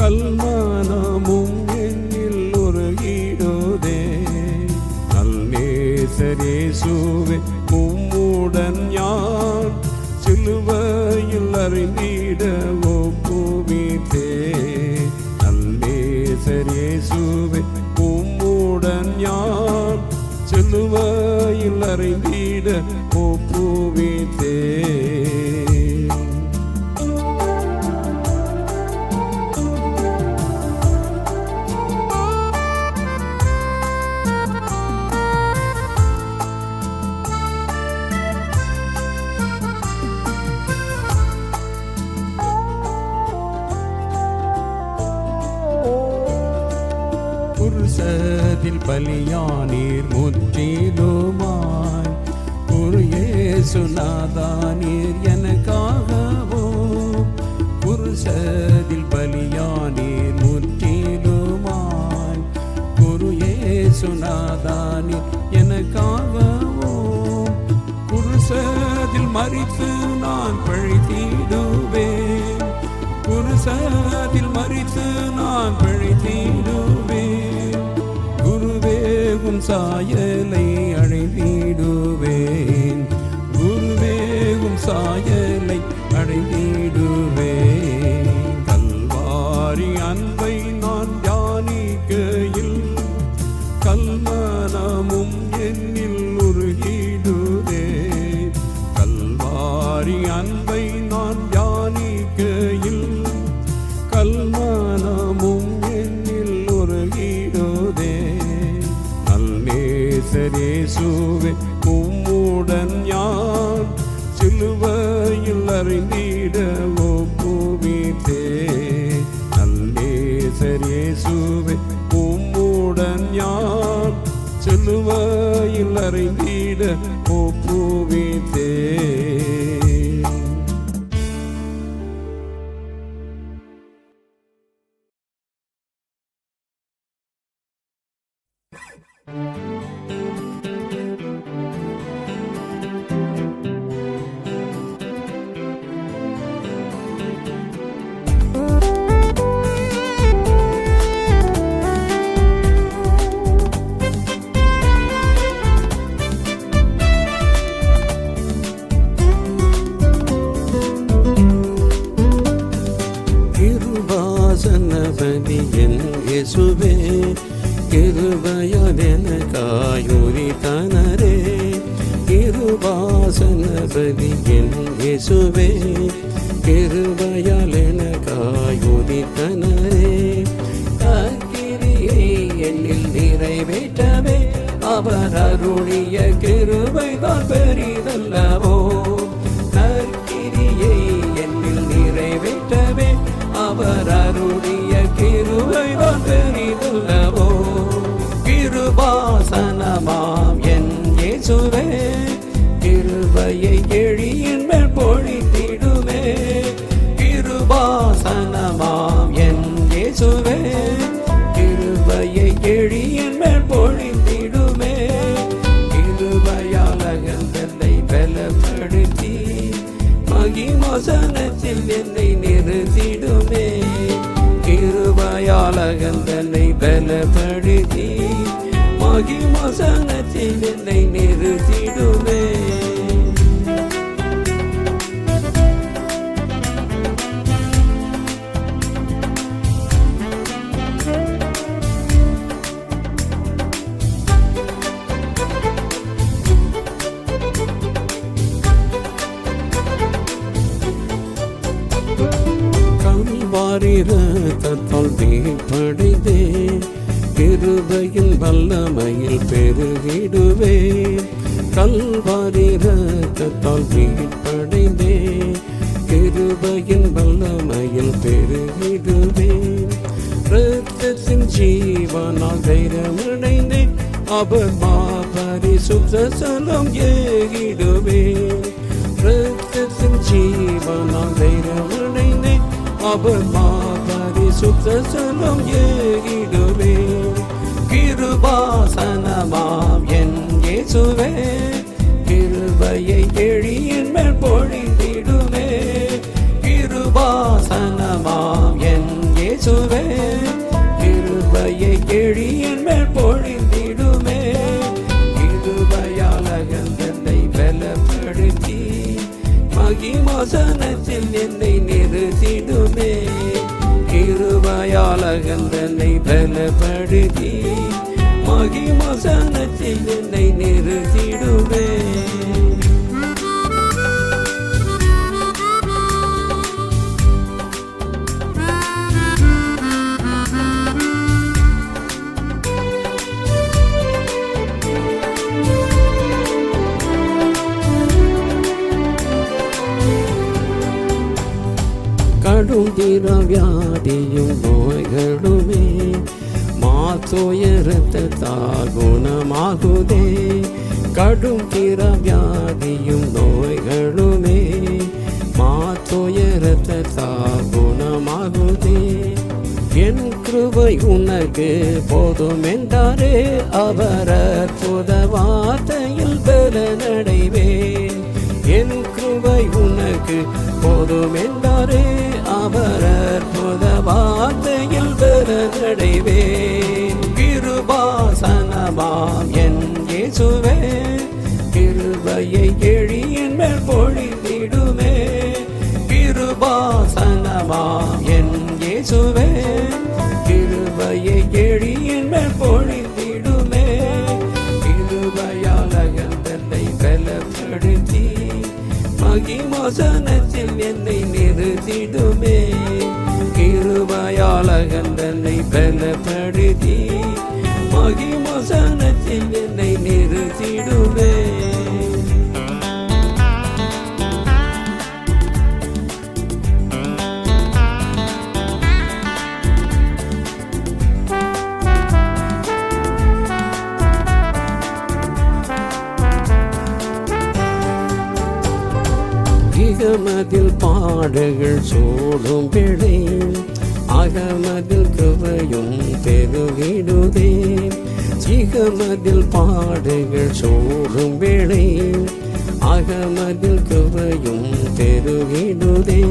கல்மனமும் என்னில் உருகிடுதே. நல்லேசரேசுவே உம்முடன் யான் சிலுவையில் அறிந்திட ஒப்புவித்தே. நல்லேசரேசுவே உம்முடன் யான் சிலுவையில் அறிந்திட ஒப்புவித்தே. குருசதில் பலியானீர் முற்றிலுமாய், குரு இயேசுநாதா நீர் எனக்காகவோ. குருசதில் பலியானீர் முற்றிலுமாய், குரு இயேசுநாதா நீர் எனக்காகவோ. குருசதில் மரித்து நான் பழித்திடுவேன், குருசதில் மரித்து நான் பழித்திடுவேன். குருவேகும் சாயலை அடைந்திடுவேன், குருவேகும் சாயலை அடைந்திடுவேன். கல்வாரி அன்பை நான் தியானிக்கையில் கல்மனமும் என்னில் உருகிடுதே. கல்வாரி அன்பை நான் தியானிக்கையில் கல்மனமும் என்னில் உருகிடுதே. நல்லேசரேசுவே உம்முடன் யான் சிலுவையில் அறிந்திட ஒப்புவித்தே. நல்லேசரேசுவே உம்முடன் யான் சிலுவையில் அறிந்திட ஒப்புவித்தே. கிருபாசனபதி என் இயேசுவே கிருபையால் எனக்காய் உதித்தனரே. அக்கிரியை என்னில் நிறைவேற்றவே அவர் அருளிய கிருபைதான் பெரிதல்லவோ. நற்கிரியை என்னில் நிறைவேற்றவே அவர் அருளிய கிருபைதான் பெரிதல்லவோ. கிருபாசனமாம் என் இயேசுவே கிருபையை எழியின் மேல் பொழித்திடுமே. கிருபாசனமாம் என் இயேசுவே கிருபையை எழியின் மேல் பொழித்திடுமே. கிருபையால் அகந்தனை பலப்படுத்தி மகிமாசனத்தில் என்னை நிறுத்திடுமே. கிருபையால் அகந்தனை பலப்படுத்தி மகிமாசனத்தில் என்னை நிறுத்திடுமே. கல்வாரி இரத்தத்தால் மீட்படைந்தே கிருபையின் வல்லமையில் பெருகிடுவே. கல்வாரி இரத்தத்தால் மீட்படைந்தே கிருபையின் வல்லமையில் பெருகிடுவே. இரத்தத்தின் ஜீவனால் தைரியமடைந்தே அவர் பரிசுத்த ஸ்தலம் ஏகிடுவே. இரத்தத்தின் ஜீவனால் தைரியமடைந்தே அவர் பரிசுத்த ஸ்தலம் ஏகிடுவே. கிருபாசனமாம் என் இயேசுவே கிருபையை எழியின் மேல் பொழிந்திடுமே. கிருபாசனமாம் என் இயேசுவே கிருபையை எழியின் மேல் பொழிந்திடுமே. கிருபையால் அகந்தனை பலப்படுத்தி மகிமாசனத்தில் என்னை நிறுத்திடுமே. கிருபையால் அகந்தனை பலப்படுத்தி மகிமாசனத்தில் என்னை நிறுத்திடுமே. கடும் வியாதியும் நோய்களுமே மாத்துயரத்தால் குணமாகுதே. கடும் வியாதியும் நோய்களுமே மாத்துயரத்தால் குணமாகுதே. என் கிருபை உனக்கு போதும் என்றாரே அவர் அற்புத வார்த்தையில் பலனடைவேன். என் கிருபை உனக்கு போதும் என்றாரே அவர் அற்புத வார்த்தையில் பலனடைவேன். கிருபாசனமாம் என் இயேசுவே கிருபையை எழியின் மேல் பொழிந்திடுமே. கிருபாசனமாம் என் இயேசுவே கிருபையை எழியின் மேல் பொழிந்திடுமே. கிருபையால் அகந்தனை பலப்படுத்தி மகிமாசனத்தில் என்னை நிறுத்திடுமே. கிருபையால் அகந்தனை பலப்படுத்தி மகிமாசனத்தில் என்னை நிறுத்திடுமே. அகமதில் பாடுகள் சூடும் வேளை அகமதில் கிருபையும் பெருகிடுதே. சிகமதில் பாடுகள் சூடும் வேளை அகமதில் கிருபையும் பெருகிடுதே.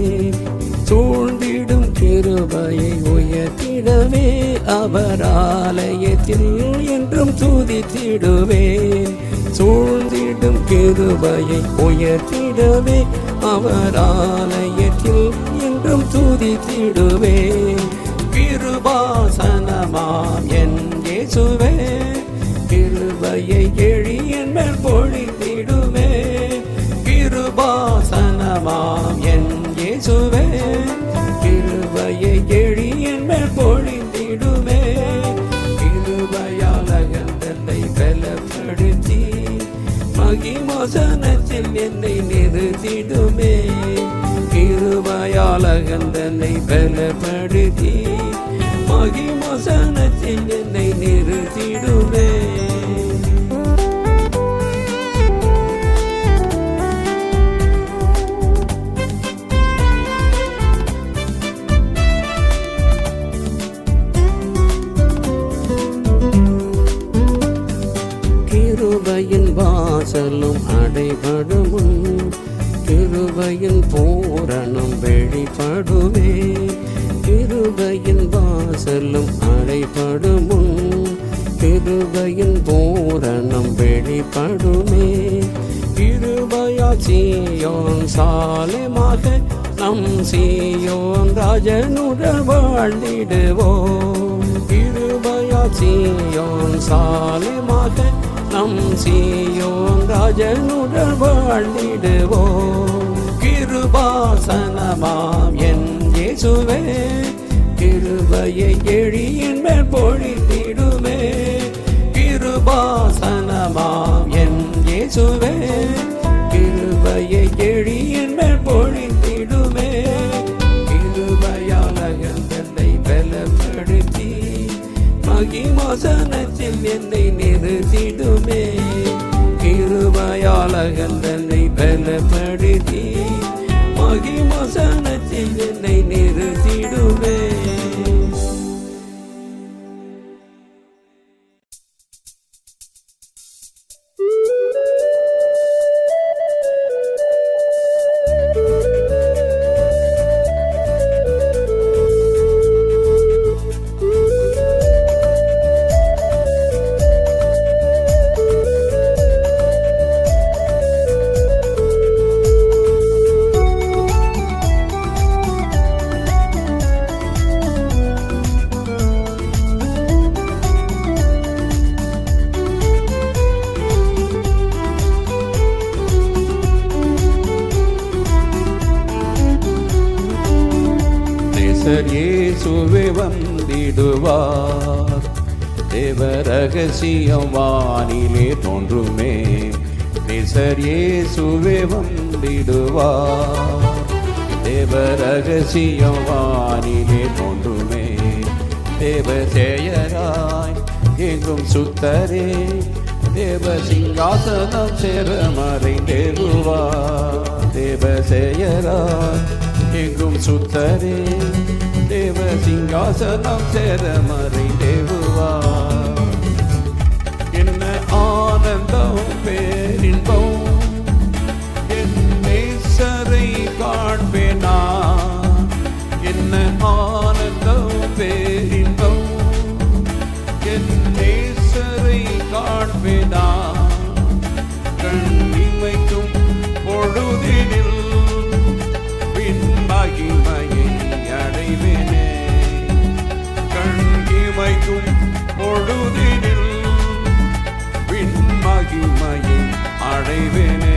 சூழ்ந்திடும் கிருபையை உயர்த்திடவே அவர் ஆலயத்தில் என்றும் துதித்திடுவேன். சூழ்ந்திடும் கிருபையை உயர்த்திடவே அவர் ஆலயத்தில் என்றும் துதித்திடுவேன். கிருபாசனமாம் என் இயேசுவே கிருபையை எழியின் மேல் பொழிந்திடுமே. என்னை நிறுத்திடுமே. கிருபையால் அகந்தனை பலப்படுத்தி மகிமசனத்தில் என்னை நிறுத்திடுமே. கிருபையின் வாசலும் அடைபடுமுன் கிருபையின் பூரணம் வெளிப்படுமே. கிருபையின் வாசலும் அடைபடுமுன் கிருபையின் பூரணம் வெளிப்படுமே. கிருபையா சீயோன் சாலைமாக நம் சீயோன் ராஜனுடன் வாழ்ந்திடுவோம். கிருபையா சீயோன் சாலைமாக நம் சீயோன் ராஜனுடன் வாழ்ந்திடுவோம். கிருபாசனமாம் என் இயேசுவே கிருபையை எழியின் மேல் பொழித்திடுமே. கிருபாசனமாம் என் இயேசுவே கிருபையை எழியின் மேல் பொழித்திடுமே. கிருபையால் அகந்தனை பலப்படுத்தி மகிமசனத்தில் என்னை நிறுத்திடுமே. கிருபையால் அகந்தனை பலப்படுத்தி மகிமசனத்தில் என்னை நிறுத்திடுமே. இயேசுவே வந்திடுவார். தேவ ரகசியம் வானிலே தோன்றுமே. நேசர் இயேசுவே வந்திடுவார். தேவ ரகசியம் வானிலே தோன்றுமே. தேவ செயராய் எங்கும் சுத்தரே தேவ சிங்காசனம் சேர மறைந்தேறுவார். தேவ செயராய் எங்கும் சுத்தரே தேவ சிங்காசனம் சேர மறைந்தேறுவார். என்ன ஆனந்தம் பேரின்பம் என் நேசரை காண்பேனா. என்ன ஆனந்தம் பேரின்பம் என் நேசரை காண்பேனா. கண்ணிமைக்கும் பொழுதினில் மகிமையை அடைவேனே. கண்ணிமைக்கும் பொழுதினில் மகிமையை அடைவேனே.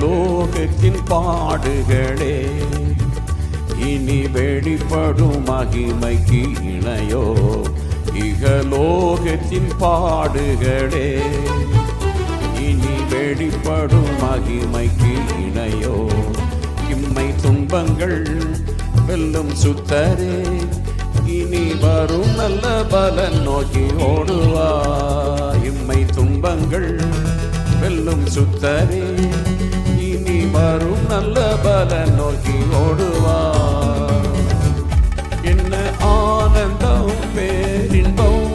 லோகத்தின் பாடுகளே இனி வெளிப்படும் மகிமைக்கு இணையோ. இகலோகத்தின் பாடுகளே இனி வெளிப்படும் மகிமைக்கு இணையோ. இம்மை துன்பங்கள் வெல்லும் சுத்தரே இனி வரும் நல்ல பலன் நோக்கி ஓடுவா. இம்மை துன்பங்கள் வெல்லும் சுத்தரே இனி வரும் நல்ல பலன் நோக்கி ஓடுவார். என்ன ஆனந்தம் பேரின்பம்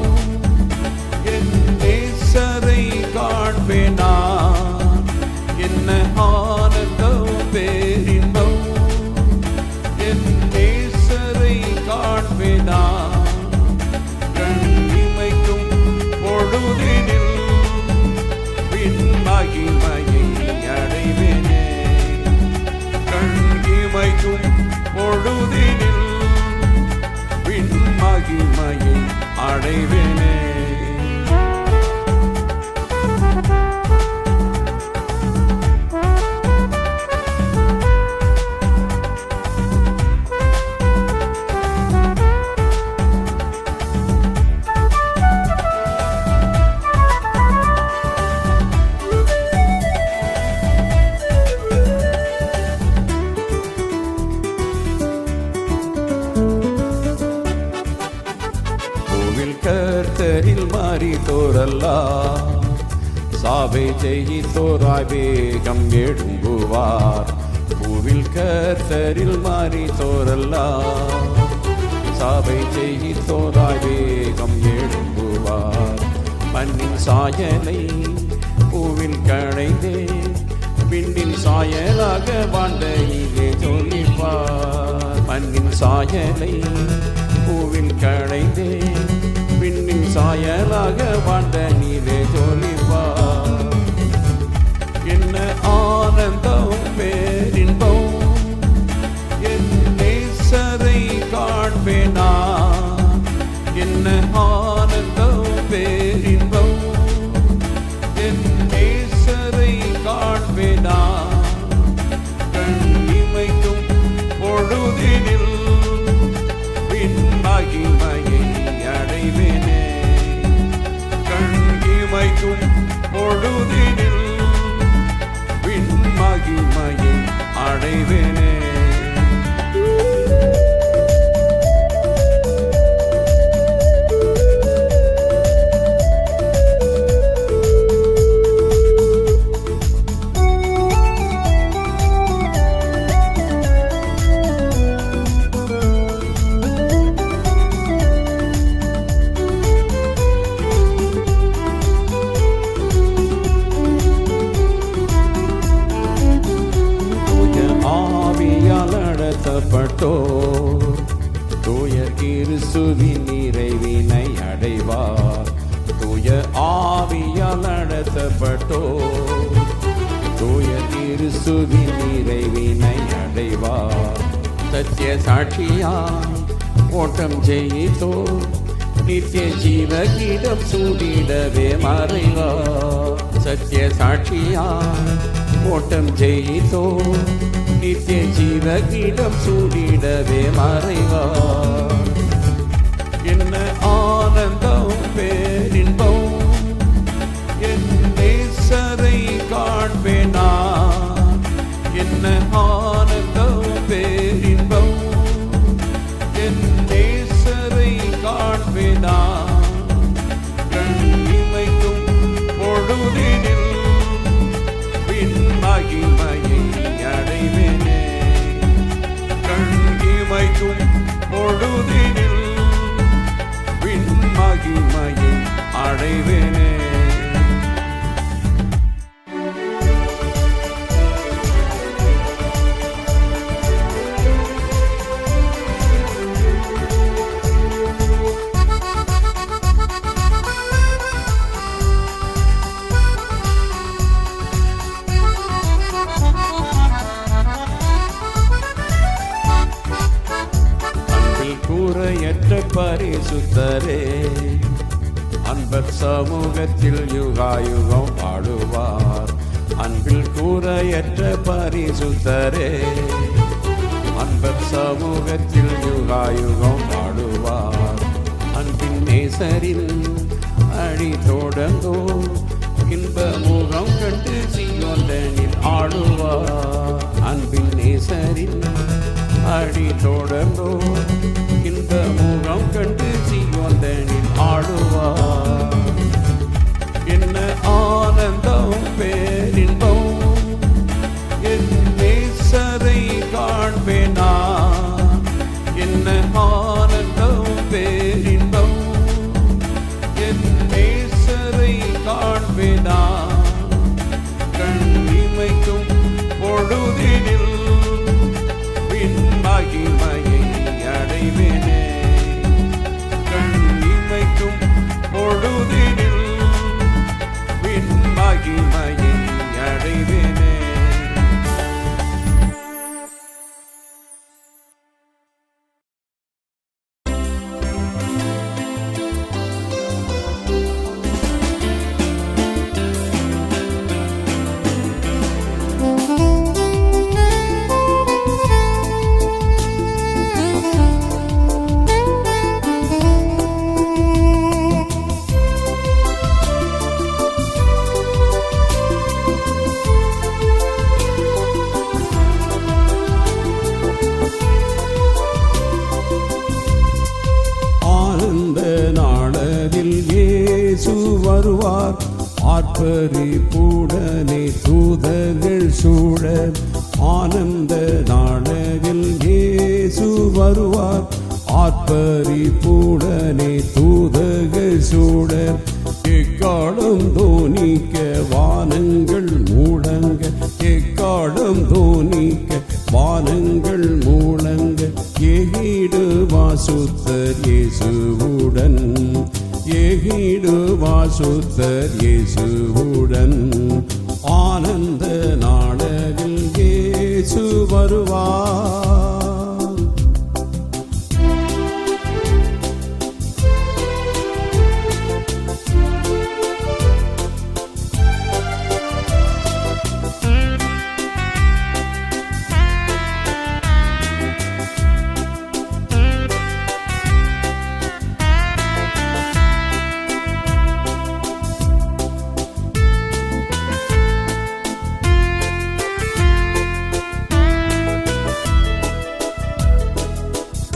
என் நேசரை காண்பேனா. என்ன ஆனந்தம் பேரின்பம் என் நேசரை காண்பேனா. கண்ணிமைக்கும் பொழுதினில் மகிமையை அடைவேனே. கண்ணிமைக்கும் கர்த்தரில் மாறித்தோரல்லா சாவை ஜெயித்தோராய் வேகம் எழும்புவார் பூவில் கர்த்தரில் மாறித்தோரல்லா சாவை ஜெயித்தோராய் வேகம் எழும்புவார் மண்ணின் சாயலை பூவில் களைந்தே பின்னின் சாயலாக வாழ்ந்தையிலே ஜொலிப்பார் மண்ணின் சாயலை பூவில் களைந்தே பின்னின் சாயலாக வாழ்ந்த நீலே ஜொலிப்பார் என்ன ஆனந்தம் பேரின்பம் என் நேசரை காண்பேனா என்ன ஆனந்தம் பேரின்பம் என் நேசரை காண்பேனா கண் இமைக்கும் பொழுதினில் பின் மகிமையை அடைவேனே கண் இமைக்கும் பொழுதினில் பின் மகிமையை அடைவேனே தூய கிறிஸ்துவி நிறைவினை அடைவார் தூய ஆவியால் நடத்தப்பட்டோ தூய கிறிஸ்துவி நிறைவினை அடைவார் சத்திய சாட்சியாய் ஓட்டம் ஜெயித்தோ நித்திய ஜீவகீடம் சூடிடவே மறைவார் சத்திய சாட்சியாய் ஓட்டம் ஜெயித்தோ நித்திய ஜீவகீடம் சூடிடவே மறைவார் என்ன ஆனந்தம் பேரின்பம் என் நேசரை காண்பேனா என்ன ஆனந்தம் பேரின்பம் என் நேசரை காண்பேனா கண் இமைக்கும் பொழுதினில் பின் மகிமையை அடைவேனே கண் இமைக்கும் பொழுதினில் பின் மகிமையை அடைவேனே கூறையற்ற பரிசுத்தரே அன்பர் சமூகத்தில் யுகாயுகம் வாழுவார் அன்பில் கூறையற்ற பரிசுத்தரே அன்பர் சமூகத்தில் யுகாயுகம் வாழுவார் அன்பின் நேசரில் அடி தொடர்ந்தோ இன்ப முகம் கண்டு சீயோந்தனில் ஆடுவார் அன்பின் நேசரில் அடி தொடர்ந்தோ இந்த முகம் கண்டு சீயோந்தனில் ஆடுவார் என்ன ஆனந்தம் பேரின்பம் என் நேசரை காண்பேனா என்ன ஆனந்தம் பேரின்பம் என் நேசரை காண்பேனா கண் இமைக்கும் பொழுதினில் பின் மகிமையை அடைவேனே இயேசு வருவார். ஆர்ப்பரிப்புடனே தூதர்கள் சூழ ஆனந்த நாடகில் இயேசு வருவார். ஆர்ப்பரிப்புடனே தூதர்கள் சூழ எக்காலம் தோனிக்க வானங்கள் மூடங்க. எக்காலம் தோனிக்க வானங்கள் மூடங்க. ஏகிடு வாசுத்தர் இயேசுவுடன். ஏகிடு வாசுத்தர் இயேசுவுடன். ஆனந்த நாடகில் இயேசு வருவார்.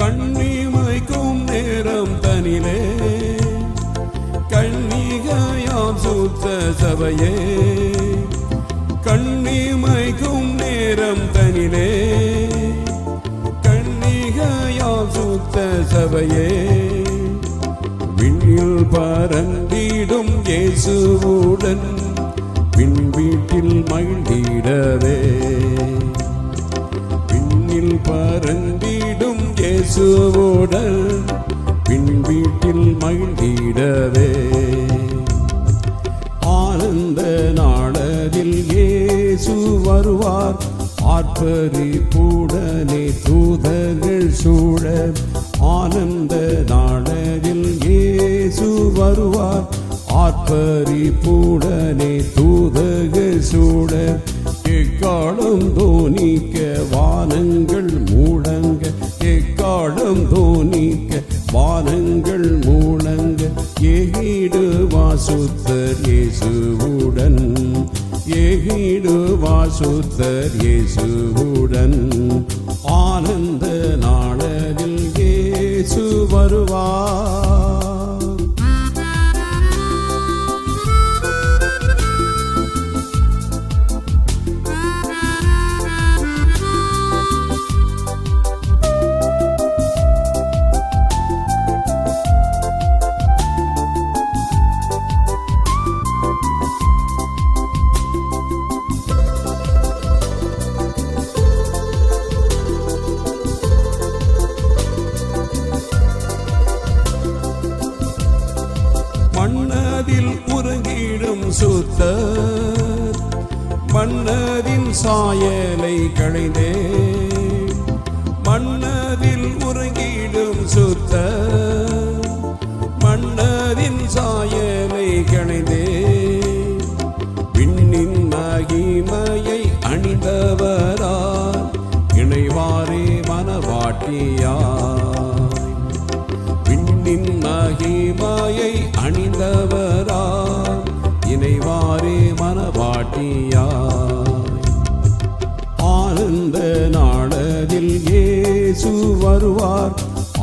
கண்ணிமைக்கும் நேரம் தனிலே கன்னிகையாம் சுத்த சபையே. கண்ணிமைக்கும் நேரம் தனிலே கன்னிகையாம் சுத்த சபையே. விண்ணில் பறந்திடும் இயேசுவுடன் விண் வீட்டில் மகிழ்ந்திடவே. விண்ணில் பறந்திடும் இயேசுவுடன் விண் வீட்டில் மகிழ்ந்திடவே. ஆனந்த நாடகில் இயேசு வருவார். ஆர்ப்பரிப்புடனே தூதர்கள் சூழ ஆனந்த நாடகில் இயேசு வருவார். ஆர்ப்பரிப்புடனே தூதர்கள் சூழ எக்காலம் தோனிக்க வானங்கள் மூடங்க. எக்காலம் தோனிக்க வானங்கள் மூடங்க. ஏகிடு வாசுத்தர் இயேசுவுடன். ஏகிடு வாசுத்தர் இயேசுவுடன். ஆனந்த நாடகில் இயேசு வருவார். மன்னதில் உறங்கிடும் சுத்தர் மன்னதின் சாயலை களைந்தே. மன்னதில் உறங்கிடும் சுத்தர் மன்னதின் சாயலை களைந்தே. விண்ணின் மகிமையை அணிந்தவரால் இணைவாரே மனவாட்டியார். விண்ணின் மகிமையை அணிந்தவரால் இணைவாரே மனவாட்டியார். ஆனந்த நாடகில் இயேசு வருவார்.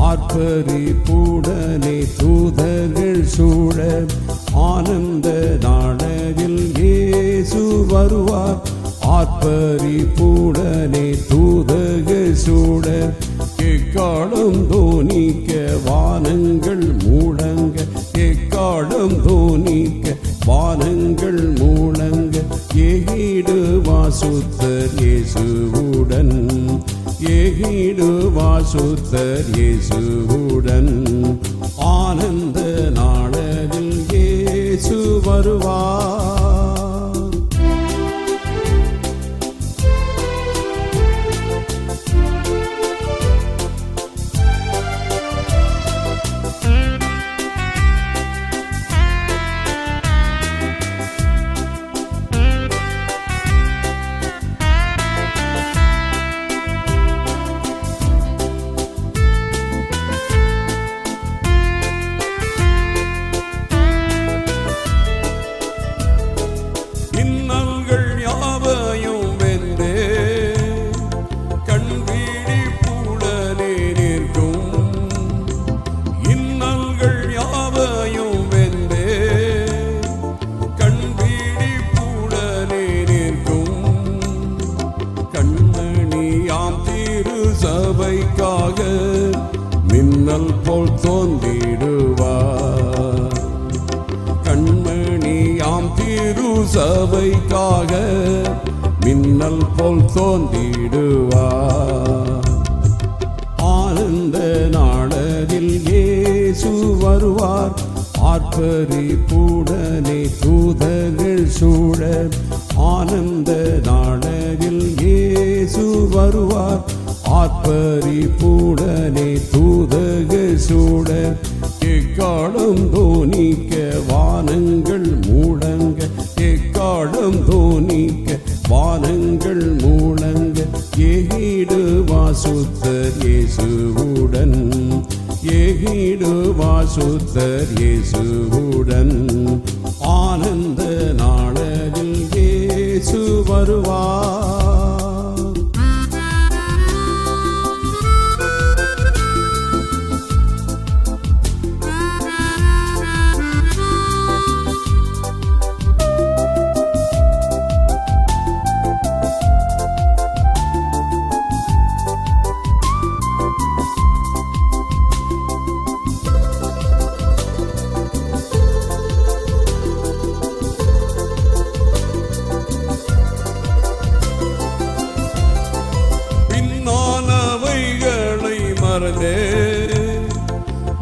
ஆர்ப்பரிப்புடனே தூதர்கள் சூழ ஆனந்த நாடகில் இயேசு வருவார். ஆர்ப்பரிப்புடனே தூதர்கள் சூழ எக்காலம் தோனிக்க வானங்கள் மூடங்க. எக்காலம் தோனிக்க வானங்கள் மூடங்க. ஏகிடு வாசுத்தர் இயேசுவுடன். ஏகிடு வாசுத்தர் இயேசுவுடன். ஆனந்த நாடகில் இயேசு வருவார். சபைக்காக மின்னல் போல் தோன்றிடுவார். ஆனந்த நாளரில் இயேசு வருவார். ஆர்ப்பரிப்புடனே தூதர்கள் சூழ. ஆனந்த நாளரில் இயேசு வருவார். ஆர்ப்பரிப்புடனே தூதர்கள் சூழ. எக்காலம் தோனிக்க வானங்கள் மூடங்க. எக்காலம் தோனிக்க வானங்கள் மூடங்க. ஏகிடுவா சுத்தர் இயேசுவுடன். ஏகிடுவா சுத்தர் இயேசுவுடன். ஆனந்த நாளரில் இயேசு வருவார்.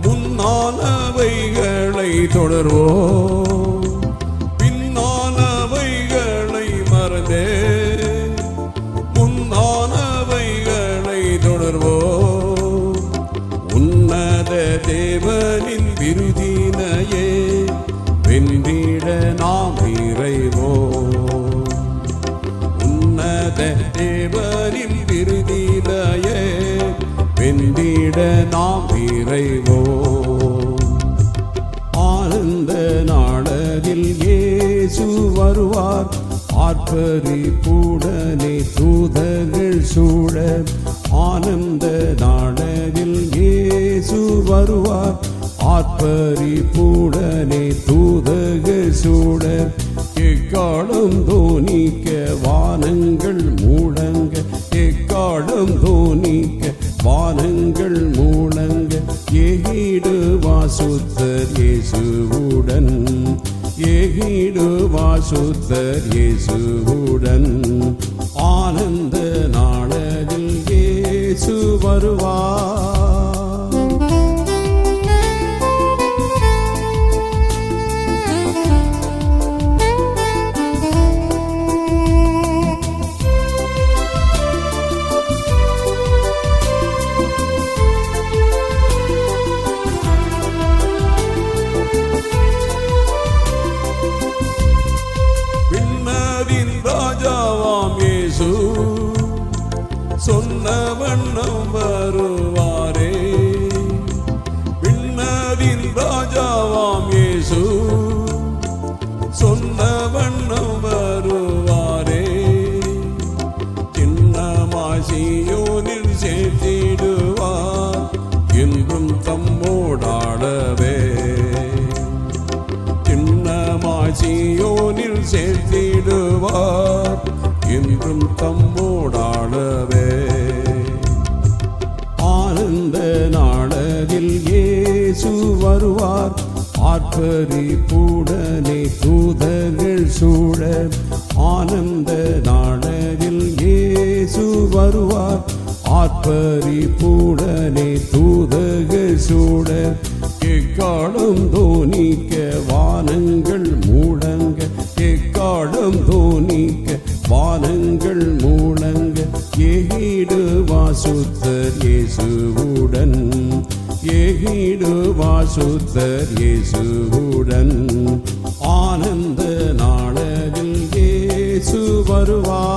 முன்னானவைகளை தொடர்வோம். பின்னானவைகளை மறந்தே முன்னானவைகளை தொடர்வோம். உன்னத தேவனின் விருதினையே வென்றிட நாம் விரைவோம். உன்னத தேவனின் விருதினையே வென்றிட நாம் விரைவோம். ஆனந்த நாளரில் இயேசு வருவார். ஆர்ப்பரிப்புடனே தூதர்கள் சூழ. ஆனந்த நாளரில் இயேசு வருவார். ஆர்ப்பரிப்புடனே தூதர்கள் சூழ. எக்காலம் தோனிக்க வானங்கள் மூடங்க. எக்காலம் தோனிக்க வானங்கள் மூடங்க. ஏகிடுவா சுத்தர் இயேசுவுடன். ஏகிடுவா சுத்தர் இயேசுவுடன். ஆனந்த நாளரில் இயேசு வருவார். ராஜாவாம் இயேசு சொன்ன வண்ணம் வருவாரே. விண்ணதின் ராஜாவாம் இயேசு சொன்ன வண்ணம் வருவாரே. சின்னமாய் சீயோனில் சேர்த்திடுவார் என்றும் தம்மோடாடவே. சின்னமாய் சீயோனில் சேர்த்திடுவார் என்றும் தம்மோடாடவே. ஆனந்த நாளரில் இயேசு வருவார். ஆர்ப்பரிப்புடனே தூதர்கள் சூழ. ஆனந்த நாளரில் இயேசு வருவார். ஆர்ப்பரிப்புடனே தூதர்கள் சூழ. எக்காலம் தோனிக்க வானங்கள் மூடங்க. எக்காலம் தோனிக்க வானங்கள் மூடங்க. ஏகிடுவா சுத்தர் இயேசுவுடன். ஏகிடுவா சுத்தர் இயேசுவுடன். ஆனந்த நாளரில் இயேசு வருவார்.